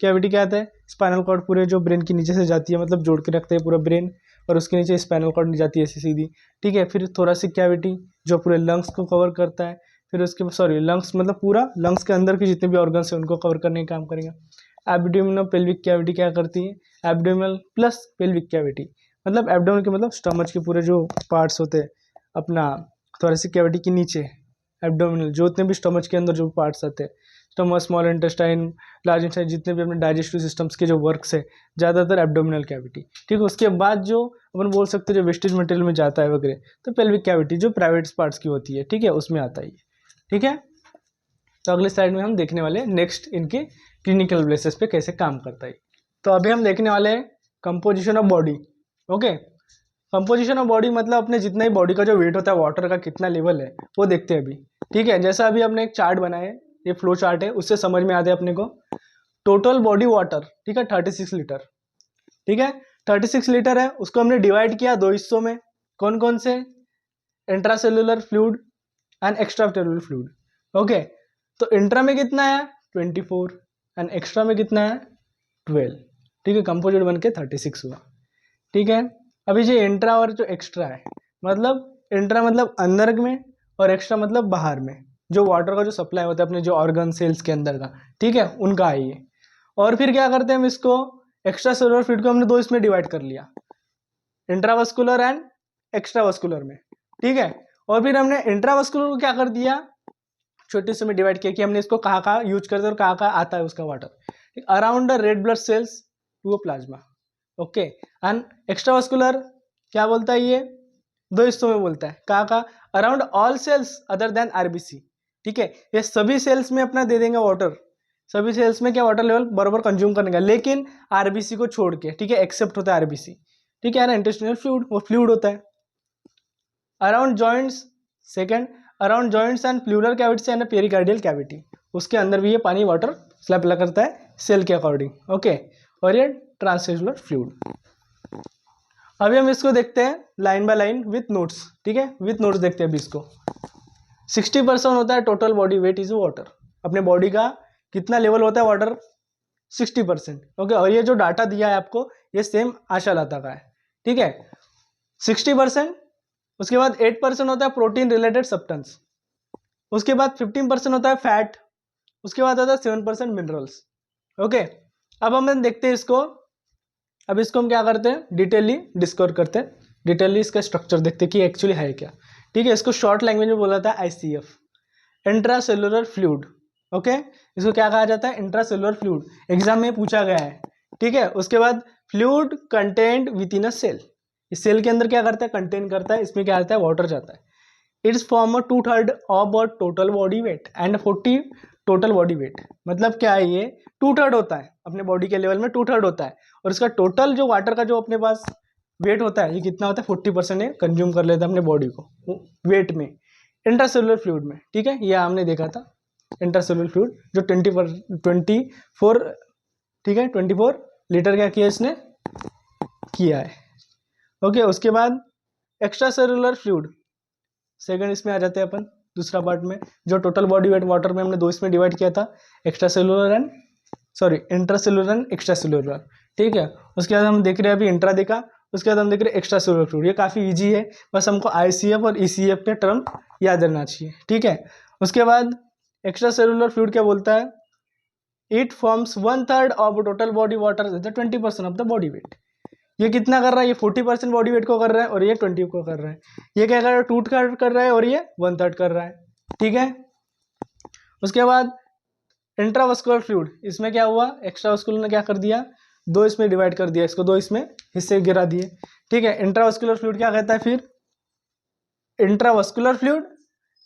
कैविटी क्या आता है? स्पाइनल कॉर्ड पूरे जो ब्रेन के नीचे से जाती है, मतलब जोड़ के रखते हैं पूरा ब्रेन, और उसके नीचे स्पाइनल कॉर्ड जाती है ऐसी सीधी। ठीक है, फिर थोरेसिक कैविटी जो पूरे लंग्स को कवर करता है। फिर उसके लंग्स मतलब पूरा लंग्स के अंदर के जितने भी ऑर्गन्स हैं उनको कवर करने का काम करेगा। एब्डोमिनल पेल्विक कैविटी क्या करती है? एब्डोमिनल प्लस पेल्विक कैविटी, मतलब एब्डोमिनल के मतलब स्टमच के पूरे जो पार्ट्स होते हैं अपना थोरेसिक कैविटी के नीचे, एब्डोमिनल जो उतने भी स्टमच के अंदर जो पार्ट्स आते हैं, stomach, small intestine, large intestine, जितने भी अपने डाइजेस्टिव सिस्टम्स के जो वर्क्स है ज़्यादातर एब्डोमिनल कैविटी। ठीक है, उसके बाद जो अपन बोल सकते हैं जो वेस्टेज मटेरियल में जाता है वगैरह, तो पेल्विक कैविटी जो प्राइवेट पार्ट्स की होती है, ठीक है, उसमें आता है। ठीक है, तो अगले स्लाइड में हम देखने वाले हैं नेक्स्ट इनके क्लिनिकल बेसिस पे कैसे काम करता है। तो अभी हम देखने वाले हैं composition of body. Okay, composition of body मतलब अपने जितना ही बॉडी का जो वेट होता है, वाटर का कितना लेवल है वो देखते हैं अभी। ठीक है, जैसा अभी हमने एक चार्ट बनाया है, ये फ्लो चार्ट है, उससे समझ में आता है अपने को टोटल बॉडी वाटर, ठीक है, 36 लीटर। ठीक है, 36 लीटर है, उसको हमने डिवाइड किया दो हिस्सों में। कौन कौन से? Intracellular fluid and extracellular fluid. Okay, तो इंट्रा में कितना है? 24 एंड एक्स्ट्रा में कितना है? 12। ठीक है, कंपोजिट बन के 36 हुआ। ठीक है, अभी जो इंट्रा और जो एक्स्ट्रा है, मतलब इंट्रा मतलब अंदर में और एक्स्ट्रा मतलब बाहर में, जो वाटर का जो सप्लाई होता है अपने जो ऑर्गन सेल्स के अंदर का, ठीक है, उनका है ये। और फिर क्या करते हैं हम इसको, एक्स्ट्रा सेलुलर फ्लूइड को हमने दो इसमें डिवाइड कर लिया, इंट्रावस्कुलर एंड एक्स्ट्रावस्कुलर में। ठीक है, और फिर हमने इंट्रावस्कुलर को क्या कर दिया, छोटे से में डिवाइड किया कि हमने इसको कहाँ कहाँ यूज करते हैं और कहाँ कहाँ आता है उसका water, around the red blood cells to a plasma. Okay, and extravascular क्या बोलता है? ये दो हिस्सों में बोलता है, कहाँ कहाँ? Around all cells other than RBC. ठीक है, ये सभी सेल्स में अपना दे देंगे वाटर, सभी सेल्स में क्या वाटर लेवल बराबर कंज्यूम करने का, लेकिन आरबीसी को छोड़ के। ठीक है, एक्सेप्ट होता है आरबीसी। ठीक है ना, इंटेस्टिनल फ्लूइड, वो फ्लूइड होता है। Around joints, second, around joints and plural cavity and pericardial cavity, उसके अंदर भी ये पानी वाटर सप्लाई करता है सेल के अकॉर्डिंग। ओके, और ये ट्रांससेलुलर फ्लूइड। अभी हम इसको देखते हैं line by line with notes. ठीक है, विथ नोट्स देखते हैं अभी इसको। 60% होता है total body weight is water. अपने बॉडी का कितना लेवल होता है वाटर? 60%। ओके, और ये जो डाटा दिया है आपको ये सेम आशा लता का है, ठीक है, 60%। उसके बाद 8% होता है प्रोटीन रिलेटेड सब्सटेंस, उसके बाद 15% होता है फैट, उसके बाद आता है 7% मिनरल्स। ओके, अब हम देखते हैं इसको। अब इसको हम क्या करते हैं, डिटेली डिस्कवर करते हैं, डिटेली इसका स्ट्रक्चर देखते हैं कि एक्चुअली है क्या, ठीक है। इसको शॉर्ट लैंग्वेज में बोला था ICF, इंट्रासेलुलर फ्लूइड। ओके, इसको क्या कहा जाता है, इंट्रासेलुलर फ्लूइड, एग्जाम में पूछा गया है, ठीक है। उसके बाद fluid content within a cell, इस सेल के अंदर क्या करता है, कंटेन करता है, इसमें क्या आता है, वाटर जाता है। It's form 2/3 of total body weight and 40 total body weight. मतलब क्या है, ये 2/3 होता है अपने बॉडी के लेवल में, 2/3 होता है, और इसका टोटल जो वाटर का जो अपने पास वेट होता है ये कितना होता है, 40% ये कंज्यूम कर लेता है अपने बॉडी को वेट में, इंट्रासेलुलर फ्लूइड में, ठीक है। ये हमने देखा था इंट्रासेलुलर फ्लूइड जो 24, ठीक है, 24 लीटर क्या किया इसने, किया है। ओके, उसके बाद एक्स्ट्रा सेलुलर फ्लूइड, सेकंड इसमें आ जाते हैं अपन दूसरा पार्ट में, जो टोटल बॉडी वेट वाटर में हमने दो इसमें डिवाइड किया था, इंट्रासेलुलर एंड एक्स्ट्रा सेलुलर, ठीक है। उसके बाद हम देख रहे हैं अभी इंट्रा देखा, उसके बाद हम देख रहे हैं एक्स्ट्रा सेलुलर फ्लूइड। ये काफ़ी इजी है, बस हमको ICF और ECF के टर्म याद रहना चाहिए, ठीक है। उसके बाद एक्स्ट्रा सेलुलर फ्लूइड क्या बोलता है, it forms 1/3 of total body water, 20% of the body weight. ये कितना कर रहा है, ये 40% बॉडी वेट को कर रहा है और ये 20 को कर रहा है। ये क्या कर रहा है, 2/3 कर रहा है और ये 1/3 कर रहा है, ठीक है। उसके बाद इंट्रावस्कुलर फ्लूइड, इसमें क्या हुआ, एक्स्ट्रावस्कुलर ने क्या कर दिया, दो इसमें डिवाइड कर दिया, इसको दो इसमें हिस्से गिरा दिए, ठीक है। इंट्रावस्कुलर फ्लूइड क्या कहता है फिर, इंट्रावस्कुलर फ्लूइड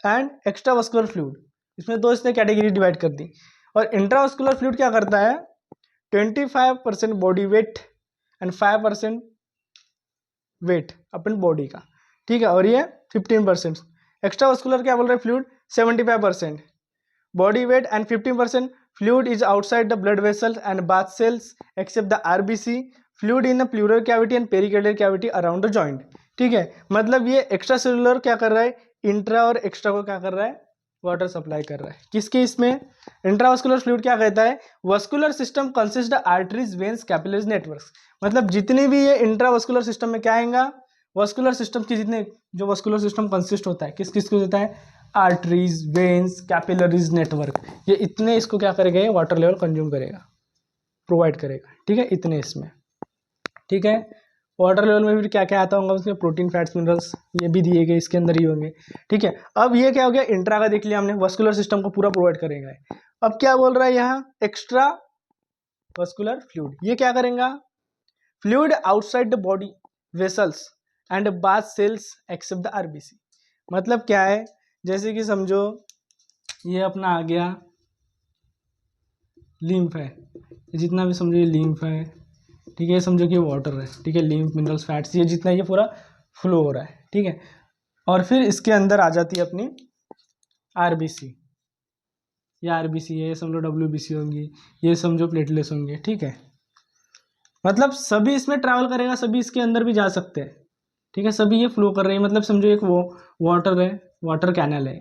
एंड एक्स्ट्रावस्कुलर फ्लूइड, इसमें दो इसने कैटेगरी डिवाइड कर दी। और इंट्रावस्कुलर फ्लूइड क्या करता है, 25% बॉडी वेट एंड 5% वेट अपन बॉडी का, ठीक है, और ये 15%। एक्स्ट्रावस्कुलर क्या बोल रहे हैं, fluid 75% body weight and 15% fluid is outside the blood vessels and bath cells except the RBC, fluid in the pleural cavity and pericardial cavity around the joint, ठीक है। मतलब ये एक्स्ट्रा सेलुलर क्या कर रहा है, इंट्रा और एक्स्ट्रा को क्या कर रहा है, वाटर सप्लाई कर रहा है, किसके इसमें, इंट्रावस्कुलर फ्लूइड क्या कहता है, vascular system consist the arteries, veins, capillaries, networks. मतलब जितने भी ये इंट्रावस्कुलर सिस्टम में क्या आएगा, वस्कुलर सिस्टम की जितने जो वस्कुलर सिस्टम कंसिस्ट होता है किस किस को देता है, आर्टरीज, वेन्स, कैपिलरीज, नेटवर्क, ये इतने इसको क्या करेगा, वाटर लेवल कंज्यूम करेगा, प्रोवाइड करेगा, ठीक है, इतने इसमें, ठीक है। वाटर लेवल में फिर क्या क्या आता होगा उसमें, प्रोटीन, फैट्स, मिनरल्स, ये भी दिए गए इसके अंदर ही होंगे, ठीक है। अब ये क्या हो गया, इंट्रा का देख लिया हमने, वस्कुलर सिस्टम को पूरा प्रोवाइड करेगा। अब क्या बोल रहा है यहाँ, एक्स्ट्रा वस्कुलर फ्लूइड, ये क्या करेगा, fluid outside the body vessels and bath cells except the RBC। मतलब क्या है, जैसे कि समझो ये अपना आ गया लिम्फ है, जितना भी समझो ये लिम्फ है, ठीक है, समझो कि वाटर है, ठीक है, लिम्फ, मिनरल्स, फैट्स, ये जितना ये पूरा फ्लो हो रहा है, ठीक है। और फिर इसके अंदर आ जाती है अपनी RBC, ये RBC है, समझो WBC होंगी, ये समझो प्लेटलेट्स होंगे, ठीक है। मतलब सभी इसमें ट्रैवल करेगा, सभी इसके अंदर भी जा सकते हैं, ठीक है, सभी ये फ्लो कर रहे हैं। मतलब समझो एक वो वाटर है, वाटर कैनल है,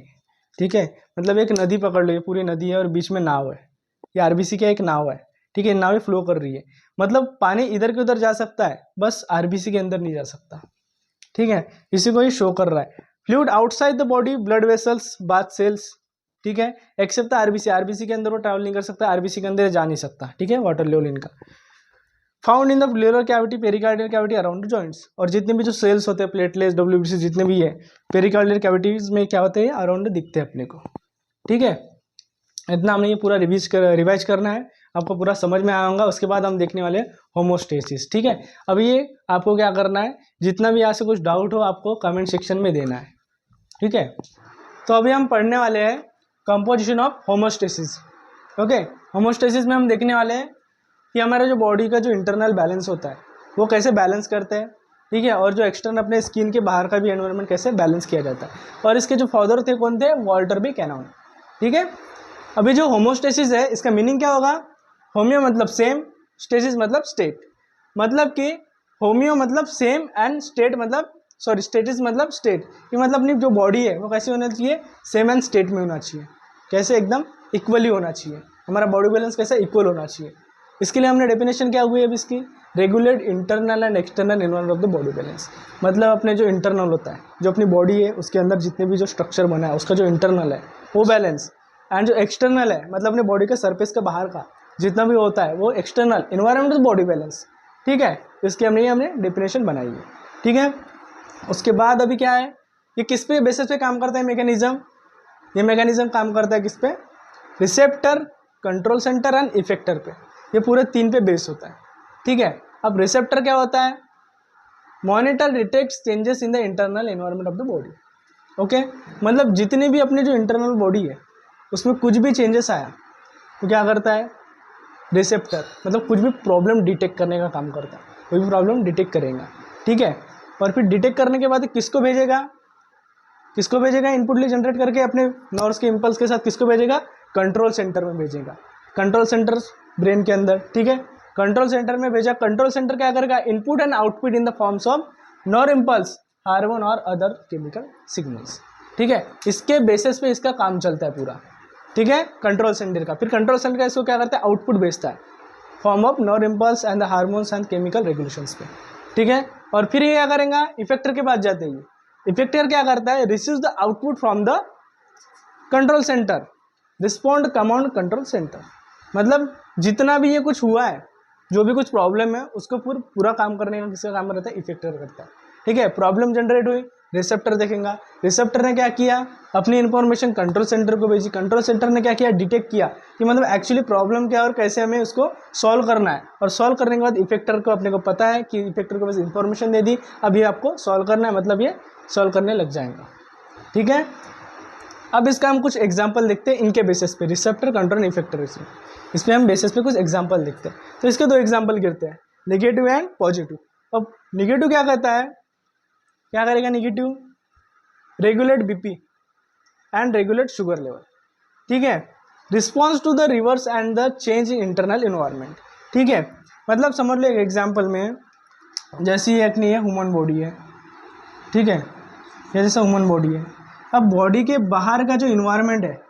ठीक है, मतलब एक नदी पकड़ लो, ये पूरी नदी है और बीच में नाव है, ये RBC का एक नाव है, ठीक है, नाव ही फ्लो कर रही है। मतलब पानी इधर के उधर जा सकता है, बस RBC के अंदर नहीं जा सकता, ठीक है, इसी को ये शो कर रहा है। Fluid outside the body, blood vessels, bath cells, ठीक है, एक्सेप्ट द RBC के अंदर वो ट्रैवल नहीं कर सकता, RBC के अंदर जा नहीं सकता, ठीक है, वाटर लेवल इनका। Found in the pleural cavity, pericardial cavity around joints, और जितने भी जो सेल्स होते हैं, प्लेटलेट्स, WBC जितने भी है, पेरिकार्डियल कैविटीज में क्या होते हैं, अराउंड दिखते हैं अपने को, ठीक है। इतना हमने ये पूरा रिवाइज करना है, आपको पूरा समझ में आया होगा। उसके बाद हम देखने वाले होमोस्टेसिस, ठीक है। अब ये आपको क्या करना है, जितना भी यहाँ से कुछ डाउट हो आपको कमेंट सेक्शन में देना है, ठीक है। तो अभी हम पढ़ने वाले हैं composition of homeostasis. Okay, homeostasis में हम देखने वाले हैं कि हमारा जो बॉडी का जो इंटरनल बैलेंस होता है वो कैसे बैलेंस करते हैं, ठीक है, और जो एक्सटर्नल अपने स्किन के बाहर का भी एनवायरनमेंट कैसे बैलेंस किया जाता है। और इसके जो फादर थे कौन थे, वाल्टर बी कैनॉन, ठीक है। अभी जो होमोस्टेसिस है इसका मीनिंग क्या होगा, होम्यो मतलब सेम, स्टेसिस मतलब स्टेट, मतलब कि होम्यो मतलब सेम एंड स्टेट मतलब स्टेटिस मतलब स्टेट, कि मतलब अपनी जो बॉडी है वो कैसे होना चाहिए, सेम एंड स्टेट में होना चाहिए, कैसे एकदम इक्वली होना चाहिए, हमारा बॉडी बैलेंस कैसे इक्वल होना चाहिए, इसके लिए हमने डेफिनेशन क्या हुई है अब इसकी, regulate internal and external environment of the body balance. मतलब अपने जो इंटरनल होता है, जो अपनी बॉडी है उसके अंदर जितने भी जो स्ट्रक्चर बना है उसका जो इंटरनल है वो बैलेंस, एंड जो एक्सटर्नल है मतलब अपने बॉडी के सरफेस के बाहर का जितना भी होता है वो external environment of body balance. ठीक है, इसकी हमने डेफिनेशन बनाई है। ठीक है, उसके बाद अभी क्या है, ये किस पे बेसिस पे काम करता है मैकेनिज्म, ये मैकेनिज्म काम करता है किस पे, receptor, control centre and effector पे। ये पूरे 3 पे बेस होता है। ठीक है, अब रिसेप्टर क्या होता है, monitor detects changes in the internal environment of the body. Okay, मतलब जितनी भी अपनी जो इंटरनल बॉडी है उसमें कुछ भी चेंजेस आया तो क्या करता है रिसेप्टर, मतलब कुछ भी प्रॉब्लम डिटेक्ट करने का काम करता है, कोई भी प्रॉब्लम डिटेक्ट करेगा। ठीक है, और फिर डिटेक्ट करने के बाद किसको भेजेगा, इनपुटली जनरेट करके अपने नर्व्स के इंपल्स के साथ किसको भेजेगा, कंट्रोल सेंटर में भेजेगा। कंट्रोल सेंटर ब्रेन के अंदर। ठीक है, कंट्रोल सेंटर में भेजा, कंट्रोल सेंटर क्या करेगा, input and output in the forms of nerve impulse, hormone और अदर केमिकल सिग्नल्स। ठीक है, इसके बेसिस पे इसका काम चलता है पूरा। ठीक है, कंट्रोल सेंटर का। फिर कंट्रोल सेंटर का इसको क्या करता है, आउटपुट भेजता है form of nerve impulse and the hormones and chemical regulations पे। ठीक है, और फिर ये क्या करेगा, इफेक्टर के पास जाते हैं। इफेक्टर क्या करता है, receives the output from the control centre, respond command control centre. मतलब जितना भी ये कुछ हुआ है, जो भी कुछ प्रॉब्लम है उसको पूरा काम करने का किसका काम रहता है, इफेक्टर करता है। ठीक है, प्रॉब्लम जनरेट हुई, रिसेप्टर देखेगा, रिसेप्टर ने क्या किया, अपनी इंफॉर्मेशन कंट्रोल सेंटर को भेजी, कंट्रोल सेंटर ने क्या किया, डिटेक्ट किया कि मतलब एक्चुअली प्रॉब्लम क्या है और कैसे हमें उसको सॉल्व करना है। और सॉल्व करने के बाद इफेक्टर को अपने को पता है कि इफेक्टर को बस इंफॉर्मेशन दे दी, अब ये आपको सॉल्व करना है, मतलब ये सॉल्व करने लग जाएगा। ठीक है, अब इसका हम कुछ एग्जाम्पल देखते हैं इनके बेसिस पे, रिसेप्टर, कंट्रोल, इफेक्टर। इस पर हम बेसिस पे कुछ एग्जाम्पल देखते हैं। तो इसके 2 एग्जाम्पल गिरते हैं, नेगेटिव एंड पॉजिटिव। अब नेगेटिव क्या करता है, क्या करेगा negative, regulate BP and regulate sugar level. ठीक है, response to the reverse and the change in internal environment. ठीक है, मतलब समझ लो एक एग्जाम्पल में, जैसी एक नहीं है ह्यूमन बॉडी है। ठीक है, ये जैसा ह्यूमन बॉडी है, अब बॉडी के बाहर का जो इन्वायरमेंट है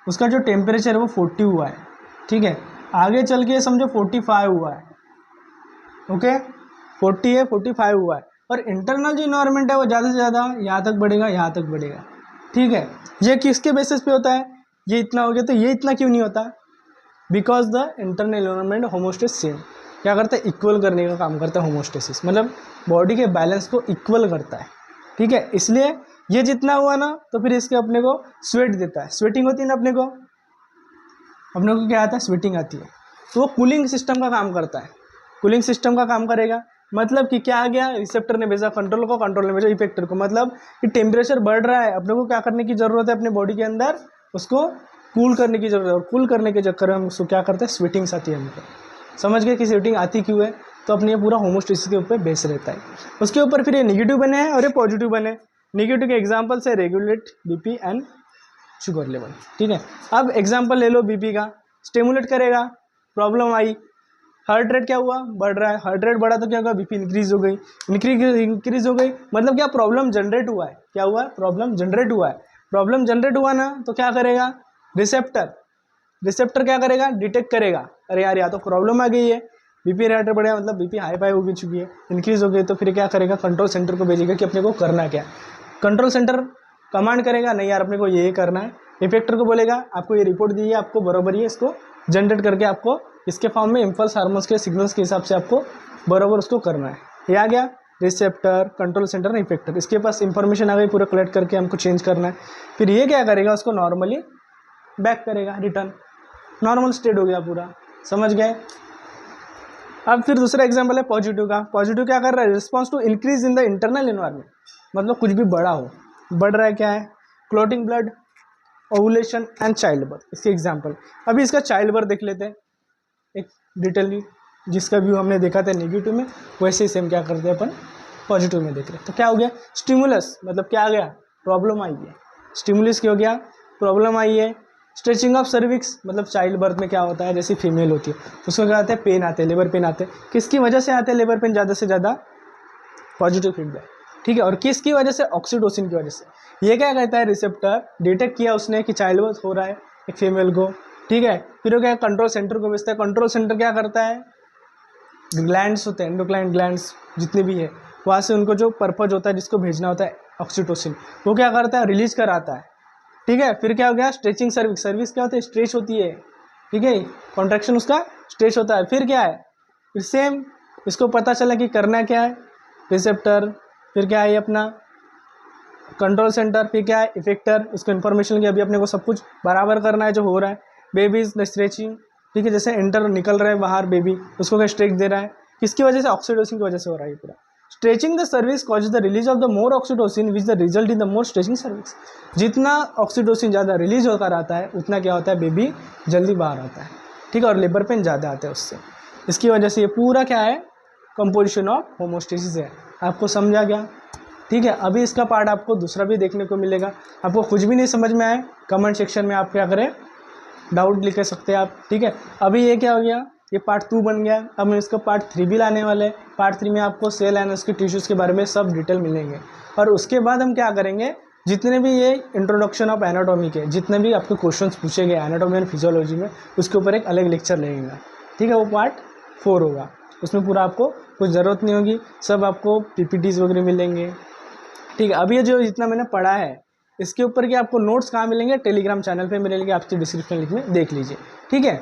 उसका जो टेम्परेचर है वो 40 हुआ है। ठीक है, आगे चल के समझो 45 हुआ है। ओके, 40 है, 45 हुआ है, और इंटरनल जो इन्वायरमेंट है वो ज़्यादा से ज़्यादा यहाँ तक बढ़ेगा, यहाँ तक बढ़ेगा। ठीक है, ये किसके बेसिस पे होता है, ये इतना हो गया तो ये इतना क्यों नहीं होता, because the internal environment homeostasis same क्या करता है, इक्वल करने का काम करता है होमोस्टेसिस, मतलब बॉडी के बैलेंस को इक्वल करता है। ठीक है, इसलिए ये जितना हुआ ना तो फिर इसके अपने को स्वेट देता है, स्वेटिंग होती है ना अपने को क्या आता है, स्वेटिंग आती है, तो वो कूलिंग सिस्टम का काम करता है, कूलिंग सिस्टम का काम करेगा। मतलब कि क्या आ गया, रिसेप्टर ने भेजा कंट्रोल को, कंट्रोल ने भेजा इफेक्टर को, मतलब कि टेम्परेचर बढ़ रहा है, अपने को क्या करने की ज़रूरत है, अपने बॉडी के अंदर उसको कूल करने की ज़रूरत है, और कूल करने के चक्कर में हम उसको क्या करते हैं, स्वेटिंग्स आती है हमको। समझ गए कि स्वेटिंग आती क्यों है, तो अपने ये पूरा होमोस्टेसिस के ऊपर बेस रहता है। उसके ऊपर फिर ये निगेटिव बने हैं और ये पॉजिटिव बने। निगेटिव के एग्जाम्पल से regulate BP and sugar level. ठीक है, अब एग्जाम्पल ले लो बीपी का, स्टिमुलेट करेगा, प्रॉब्लम आई, हार्ट रेट क्या हुआ, बढ़ रहा है, हार्ट रेट बढ़ा तो क्या होगा, बीपी इंक्रीज हो गई, इंक्रीज हो गई, मतलब क्या प्रॉब्लम जनरेट हुआ है, क्या हुआ है, प्रॉब्लम जनरेट हुआ है। प्रॉब्लम जनरेट हुआ ना तो क्या करेगा, रिसेप्टर क्या करेगा, डिटेक्ट करेगा, अरे यार या तो प्रॉब्लम आ गई है, बीपी रेट बढ़ेगा मतलब बीपी हाई फाई हो चुकी है, इंक्रीज हो गई, तो फिर क्या करेगा, कंट्रोल सेंटर को भेजेगा कि अपने को करना क्या। कंट्रोल सेंटर कमांड करेगा, नहीं यार अपने को ये करना है, इफेक्टर को बोलेगा आपको ये रिपोर्ट दी है, आपको बराबर ही इसको जनरेट करके आपको इसके फॉर्म में इम्पल्स हार्मोन्स के सिग्नल्स के हिसाब से आपको बराबर उसको करना है। ये आ गया रिसेप्टर, कंट्रोल सेंटर, इफेक्टर, इसके पास इंफॉर्मेशन आ गई, पूरा कलेक्ट करके हमको चेंज करना है। फिर ये क्या करेगा, उसको नॉर्मली बैक करेगा, रिटर्न नॉर्मल स्टेट हो गया पूरा। समझ गए। अब फिर दूसरा एग्जांपल है पॉजिटिव का। पॉजिटिव क्या कर रहा है, response to increase in the internal environment, मतलब कुछ भी बड़ा हो, बढ़ रहा है क्या है, clotting blood, ovulation and child birth. इसके एग्जांपल अभी इसका चाइल्ड बर्थ देख लेते हैं एक डिटेलली, जिसका व्यू हमने देखा था नेगेटिव में, वैसे ही सेम क्या करते हैं अपन पॉजिटिव में देख रहे हैं। तो क्या हो गया, स्टिमुलस, मतलब क्या आ गया, प्रॉब्लम आई है, स्टिमुलस क्या हो गया, प्रॉब्लम आई है। स्ट्रेचिंग ऑफ सर्विक्स, मतलब चाइल्ड बर्थ में क्या होता है, जैसे फीमेल होती है उसको क्या आते हैं, पेन आते हैं, लेबर पेन आते हैं। किसकी वजह से आते हैं लेबर पेन, ज़्यादा से ज़्यादा पॉजिटिव फीडबैक, ठीक है। और किसकी वजह से, ऑक्सीटोसिन की वजह से। ये क्या कहता है, रिसेप्टर डिटेक्ट किया उसने कि चाइल्ड बर्थ हो रहा है एक फीमेल को, ठीक है। फिर वो क्या है, कंट्रोल सेंटर को भेजता है। कंट्रोल सेंटर क्या करता है, ग्लैंड्स होते हैं, एंडोक्राइन ग्लैंड्स जितने भी है, वहाँ से उनको जो पर्पज होता है जिसको भेजना होता है ऑक्सीटोसिन, वो क्या करता है, रिलीज कराता है। ठीक है। फिर क्या हो गया, स्ट्रेचिंग सर्विस। सर्विस क्या होती है, स्ट्रेच होती है। ठीक है, कॉन्ट्रैक्शन उसका स्ट्रेच होता है। फिर क्या है, फिर सेम इसको पता चला कि करना क्या है, रिसेप्टर, फिर क्या है अपना कंट्रोल सेंटर, फिर क्या है इफेक्टर, इसको इन्फॉर्मेशन की अभी अपने को सब कुछ बराबर करना है जो हो रहा है। बेबीज द स्ट्रेचिंग, ठीक है, जैसे एंटर निकल रहा है बाहर बेबी, उसको क्या स्ट्रेच दे रहा है, किसकी वजह से, ऑक्सीटोसिन की वजह से हो रहा है पूरा। Stretching the service causes the release of the more oxytocin which the result in the more stretching service. जितना ऑक्सीटोसिन ज़्यादा रिलीज होता रहता है उतना क्या होता है, बेबी जल्दी बाहर आता है। ठीक है, और लेबर पेन ज़्यादा आता है उससे। इसकी वजह से ये पूरा क्या है, कंपोजिशन ऑफ होमोस्टेसिस है। आपको समझा गया? ठीक है। अभी इसका पार्ट आपको दूसरा भी देखने को मिलेगा। आपको कुछ भी नहीं समझ में आए, कमेंट सेक्शन में आप क्या करें, डाउट लिख सकते हैं आप। ठीक है। अभी ये क्या हो गया, ये पार्ट 2 बन गया। अब हम इसका पार्ट 3 भी लाने वाले हैं। पार्ट 3 में आपको सेल एंड उसके टिश्यूज़ के बारे में सब डिटेल मिलेंगे। और उसके बाद हम क्या करेंगे, जितने भी ये इंट्रोडक्शन ऑफ एनाटॉमी के जितने भी आपको क्वेश्चंस पूछे गए एनाटॉमी एंड फिजियोलॉजी में, उसके ऊपर एक अलग लेक्चर लगेगा। ठीक है, वो पार्ट 4 होगा। उसमें पूरा आपको कुछ ज़रूरत नहीं होगी, सब आपको PPTs वगैरह मिलेंगे। ठीक है। अभी ये जो जितना मैंने पढ़ा है इसके ऊपर के आपको नोट्स कहाँ मिलेंगे, टेलीग्राम चैनल पे मिलेंगे, आपके डिस्क्रिप्शन लिंक में देख लीजिए। ठीक है।